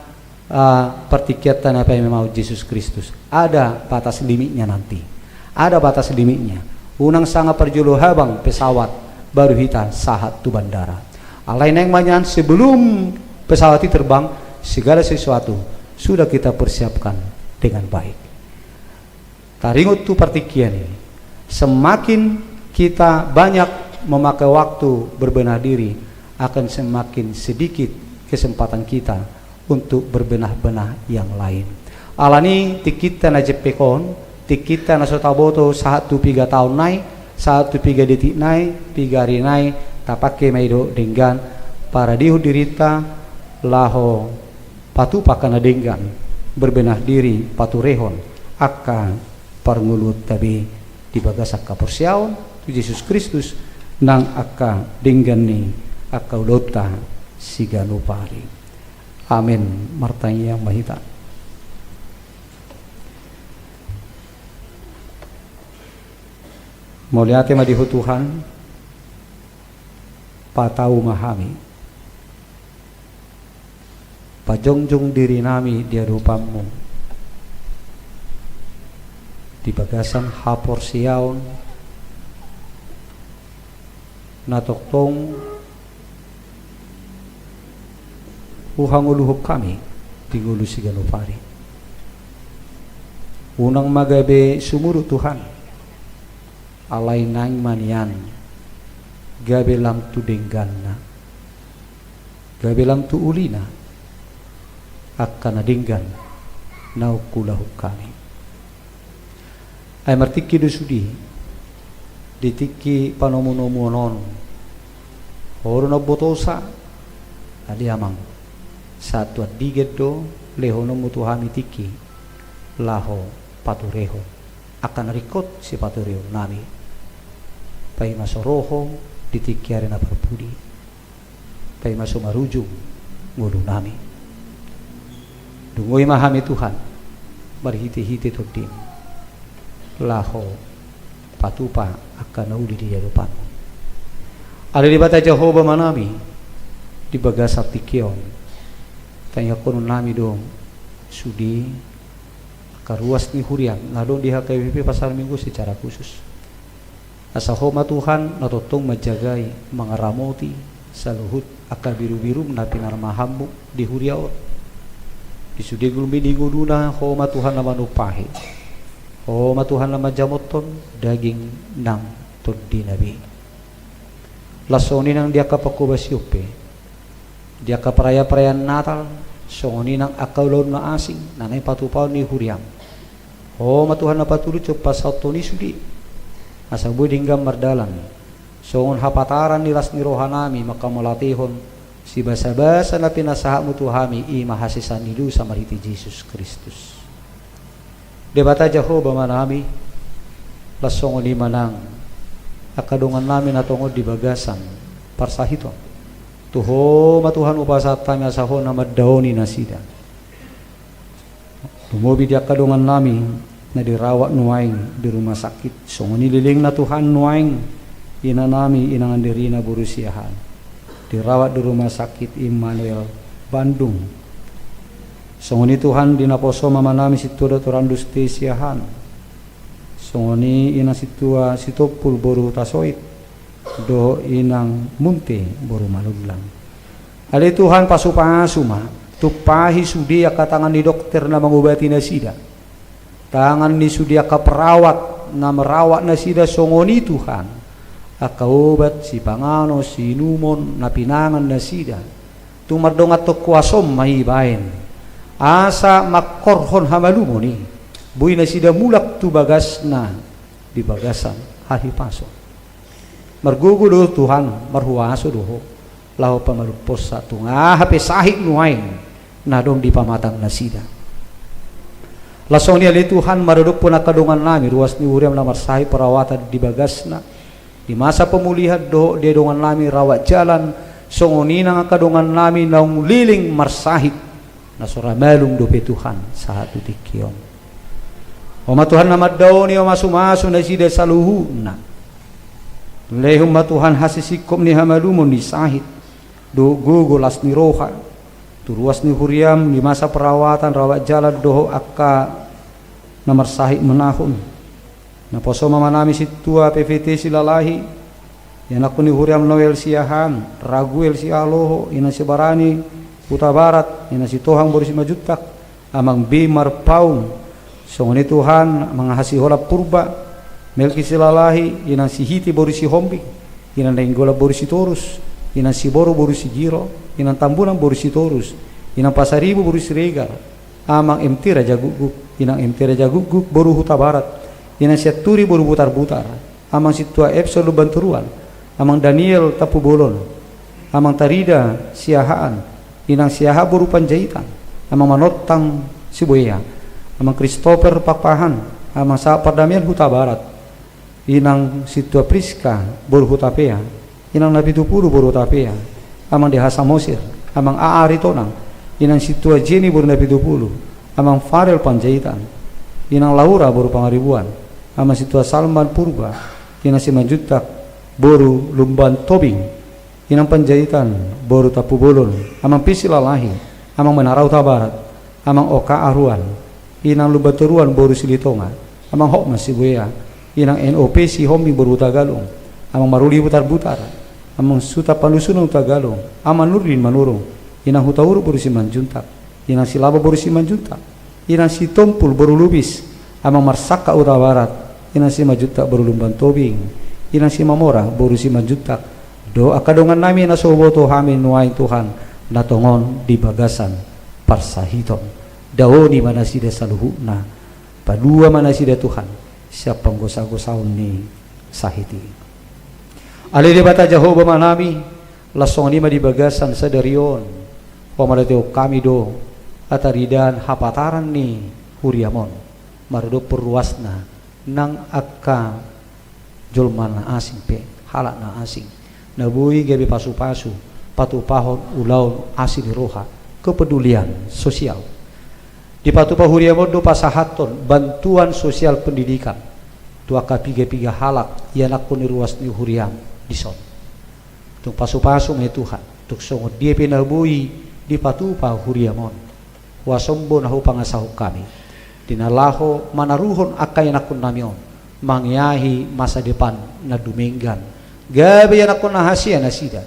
pertikatan napay may mahon Yesus Kristus ada batas limitnya nanti ada batas limitnya unang sanga perjolo habang pesawat baru hita sahat tu bandara alai neng manyan sebelum pesawat itu terbang segala sesuatu sudah kita persiapkan dengan baik. Taringut tu partikian ini. Semakin kita banyak memakai waktu berbenah diri, akan semakin sedikit kesempatan kita untuk berbenah-benah yang lain. Alani tikita na jepekon, tikita na sotaboto 1-3 tahun nai, 1-3 detik nai, 3 hari nai, tapake maido dengan para dihu dirita laho patu pakana dengan berbenah diri paturehon akka parngulut tabi di bagas akka persiaon tu Yesus Kristus nang akka denggani akka ulota siganupari. Amin. Martanya yang mahita. Muliate madihu Tuhan, patau mahami, pajongjong diri nami di hadapan-Mu, di bagasan hapor siaon, natoktong uhanguluhuk kami di ngulu siganupari. Unang magabe sumuru Tuhan, alay nang manian gabe lang tu dengganna, gabe lang tu ulina akan adinggan nau kulahuk kami. Ay martiki dusudi ditiki panomunomunon horo na botosa ali amang satu adiged do lehono mutuhami tiki laho patureho akan rikot si patureho nami pai masoroho ditikiare na perpudi pai masomarujung ngulu nami dungoy mahami Tuhan barhiti-hiti todim laho patupa akan nauli di hadapan. Ada di bata Jehovah manami di bagasat tikion tanya kono nami dong sudi karuas ni hurian ngadong di HKBP pasar minggu secara khusus. Asa homa Tuhan natotong majagai mangaramoti saluhut akal biru-biru napinar mahammu di huriaot di sudi gulmi di guduna homa Tuhan nama nupahi homa Tuhan nama jamoton daging nang todi nabi lasoni nang dia kapakubasyope dia kaperaya-perayaan Natal songoni nang akaulon na asing nanay patupaw ni huriam homa Tuhan na patulot yung pasauto ni sudi asa budinggam mardalan songon hapataran nilas ni rohanami maka malatihon si basa-basa na pinasaha mo tuhami i mahasisan nilu sa mariti Jesus Kristus. Debata Jehovah manami lasongon lima nang akadungan namin natungod di bagasan parsahiton tuho matuhan upasat kami asahon na maddaoni na sida tumubi di akadungan namin na dirawat nuaing di rumah sakit so nililing na Tuhan nuaing ina nami inangan diri na burusiahan dirawat di rumah sakit Immanuel Bandung so ni Tuhan dinaposo mama nami situ doktoran dustesiahan so ni ina situa situpul boru tasoit do inang munte boru maluglang ali Tuhan pasupasuma tupahi sudi akatangan ni dokter na mangubati na sida tangan ni sudia ka perawat na merawat na sida songoni Tuhan akaobat si pangano si numon na pinangan na sida tumardong ato kuasom mahibain asa makorhon hamalumoni buy na sida mulak tu bagas na di bagasan hahipaso margugulo Tuhan marhuaso doho laho pamalupos sa tunga hape sahik nuain na dong di pamatang na sida lasong niya li Tuhan maruduk po na kadungan nami ruas ni uriam na marsahi perawatan di bagasna di masa pemulihan do di dungan nami rawat jalan songoni na kadungan nami naung liling marsahit na suramalung dope Tuhan saat utikion oma Tuhan na maddaw niya masumaso na sida saluhu na lehum ma Tuhan hasisikom ni hamalumon ni sahit do gugulas ni roha turuas ni huriam di masa perawatan rawat jalan doho akka nomor sahih menahun na poso mama nami situa PVT silalahi yang aku ni huriam noel siahan raguel si aloho ina si barani puta barat ina si tohang boru si majutak amang bimar paung songoni Tuhan mangahasi hola purba melki silalahi ina si hiti boru si hombi ina nenggola boru si torus ina si boru si giro ina tambunan boru si torus ina pasaribu boru si regal amang MT Raja Guguk inang MT Raja Guguk boru huta barat inang siaturi boru butar-butar amang situa Epsol Banturuan amang Daniel Tapu Bolon amang Tarida Siahaan inang Siaha boru Panjaitan amang Manotang Sibuya amang Christopher Pakpahan amang sa perdamaian Huta Barat inang Situa Priska boru Hutapea inang Nabi Tupuru boru Hutapea amang Dehasa Mosir amang Aari Tonang inang Situa Jenny boru Nabi Tupulu amang Farel Panjaitan inang Laura boru Pangaribuan amang Situa Salman Purba inang Simanjutak boru Lumban Tobing inang Panjaitan boru Tapu Bolon amang Pisilalahi amang Menara Huta Barat amang Oka Aruan inang Lubaturuan boru Silitonga amang Hokma Sibuya inang NOP si Homi boru Tagalong amang Maruli Butar-Butar amang Suta Panusunong Tagalong amang Nurdin Manurung inang Hutauru boru Simanjuntak inang Silaba boru Simanjuntak inang si Tompul boru Lubis amang Marsaka Huta Barat inang si Majuntak boru Lumban Tobing inang si Mamora boru Simanjuntak doa kadongan nami na soboto hamin nuain Tuhan natongon di bagasan parsahiton daoni manasida saluhuna padua manasida Tuhan siapa gosa-gosaon ni sahiti ali di bata Jehovah manami lasong lima di bagasan sadarion pamadeteo kami do ataridan hapataran ni huriamon marudo perluasna nang akka jolman na asing pe halak na asing nabui gabi pasu-pasu patupahon ulaun asili roha kepedulian sosial di patupa huriamon do pasahaton bantuan sosial pendidikan tua kapiga-piga halak yang aku ni ruas ni huriam dison tung pasu-pasu me Tuhan tuk songo dia pinabui di patupa huriamon wasombo nahu pangasahu kami dinalaho manaruhon akay nakun namion mangyahi masa depan na duminggan gabi anak ko nahasia nasida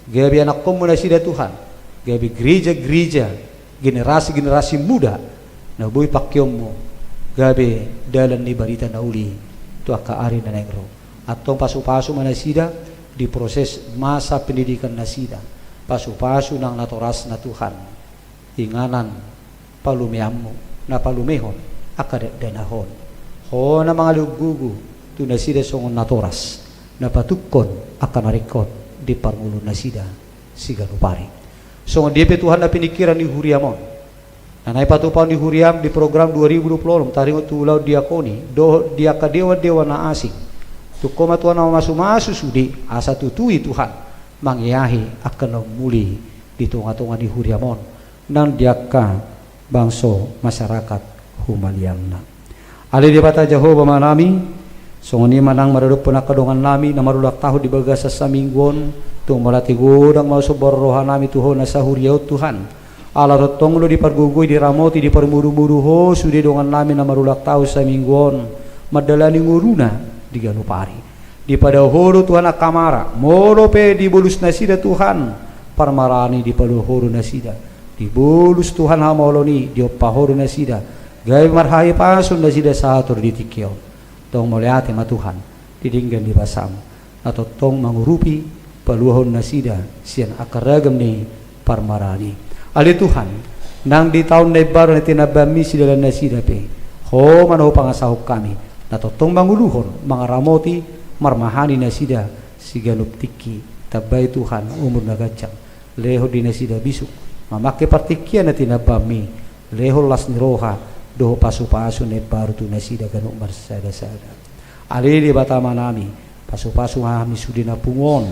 gabi anak ko nasida Tuhan gabi gereja-gereja generasi-generasi muda na boy pakyom mo gabi dalan ni barita na uli tu aka ari na negro atong pasu-pasu manasida di proses masa pendidikan nasida pasu-pasu nang natoras na Tuhan inganan palumeammo na palumehon aka danahon ho na mga lugugu tu nasida songon natoras na patukon aka narikot di parmulo nasida siganupari songon DP Tuhan na pinikiran ni huriamon nanay patupaw ni huriam di program 2020 taringot tulaw diakoni do diaka dewa-dewa na asing tukoma tuan na masumasu sudi asa tutui Tuhan mangyahi akan muli di tunga-tunga ni huriamon nang diaka bangso masyarakat humaliangna ali di bata Jehovah manami songoni manang marudup penakadongan nami na marulak tahu di bagasa sa minggon tung malati godang mau sobor roha nami tuhon na sa huriaw Tuhan ala rotong lo di pargugoy di ramoti di parmuru-muru ho sudi dongan nami na marulak tahu sa minggon madalani nguruna di ganupari di pada horo Tuhan akamara moro pe di bolus nasida Tuhan parmarani di paluhoro nasida di bolus Tuhan hamoloni di opahoro nasida gay marhayi pasun nasida sahatur di tikyo tong moliati ma Tuhan didinggan di basam atau tong mangurupi paluhon nasida sian akaragam ni parmarani ali Tuhan nang di tahun na baru na tinabami sila nasida pe ho manaho pangasahok kami natotong manguluhon mga ramoti marmahani nasida siganup tiki tabay Tuhan umur nagajang leho di nasida bisuk mamake partikian na tinabami leho las niroha doho pasu-pasu na baru tu nasida ganuk marsada-sada ali di batama nami pasu-pasu hami sudi na pungon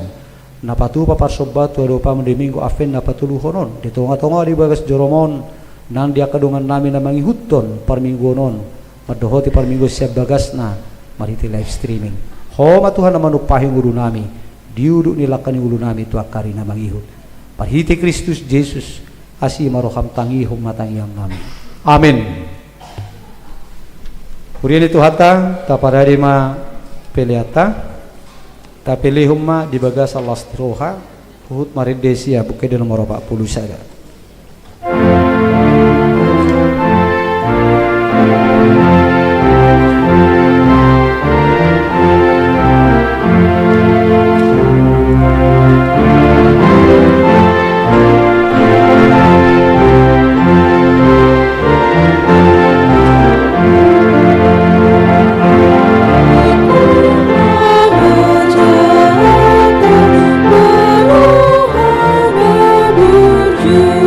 na patupa parsobat wado pa mendeminggo afen na patuluhonon di tonga-tonga di bagas joromon nang dia kadungan nami na mangihuton parminggonon madohoti parminggo siap bagas na mariti live streaming ho matuhan na manupahing ulu nami diuduk nilakan ulu nami tu akari na mangihut parhiti Kristus Jesus asi maroham tangihum matangiyang nami amin Uriani tuhata taparari ma peleata tapilih humma di bagas Allah stroha hut maridesia bukai di nomor 40 saja. You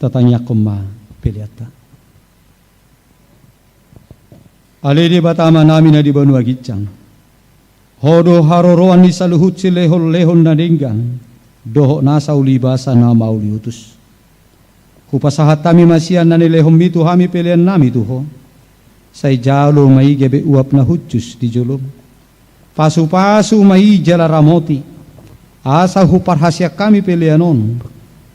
tatanya koma peliata. Ale di batama nami na di Banua Gicang. Hodo haroroan ni saluhut si lehon na dinggan. Doho nasa ulibasa na mauli utus. Kupasahat kami masian na nilehom itu hami pilihan nami tuho. Say jalo mai gebe uap na hutjus di jolom. Pasu-pasu mai jala ramoti. Asa huparhasya kami pilihanon.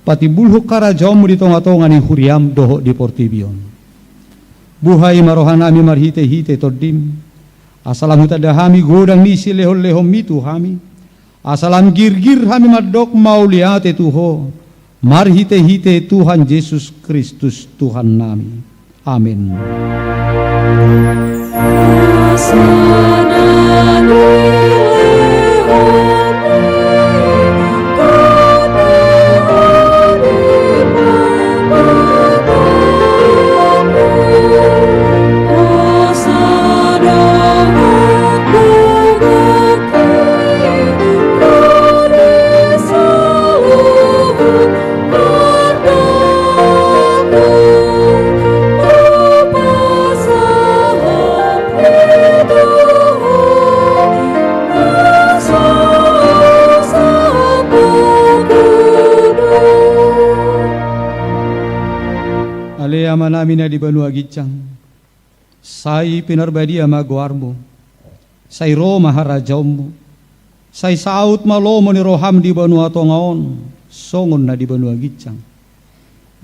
Pati bulhuk karajom di tonga-tonga ni huriam doho di Portibion. Buhay marohan nami marhite-hite todim. Asalam hutada hami godang nisi lehom-lehom itu hami. Asalam gir-gir hami madok mauliate tuho. Marhite-hite Tuhan Yesus Kristus Tuhan nami. Amin. Ama nami na di Banua Gicang, say pinarbadia maguarmo, say Roma harajaumu, say saut malomo ni roham di Banua Tongaon, songon na di Banua Gicang.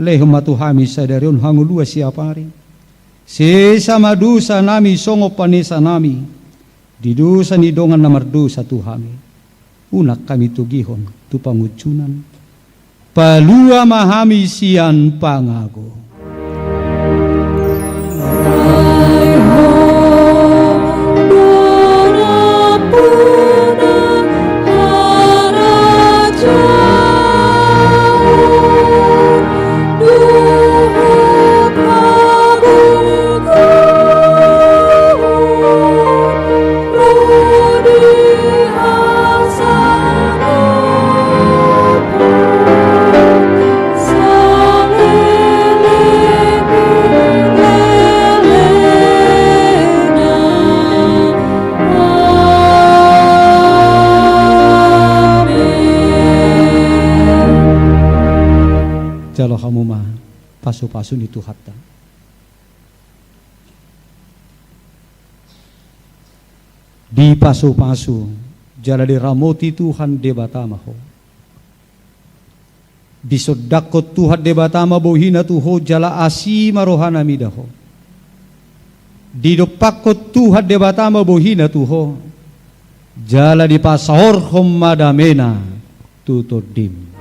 Lehom matuhami sa darion hangulua siapari, sesa madusa nami songo panesa nami, di dusa ni dongan na mardusa tuhami, unak kami tugihon tu pangucunan, palua mahami sian pangago. Jalo kamu mah pasu-pasu itu hatta. Di pasu-pasu jala di ramoti Tuhan debatama ho. Di sodakot Tuhan debatama bohina tuho jala asima rohana midaho. Di dopakot Tuhan debatama bohina tuho jala di pasahor hom madamena tutodim.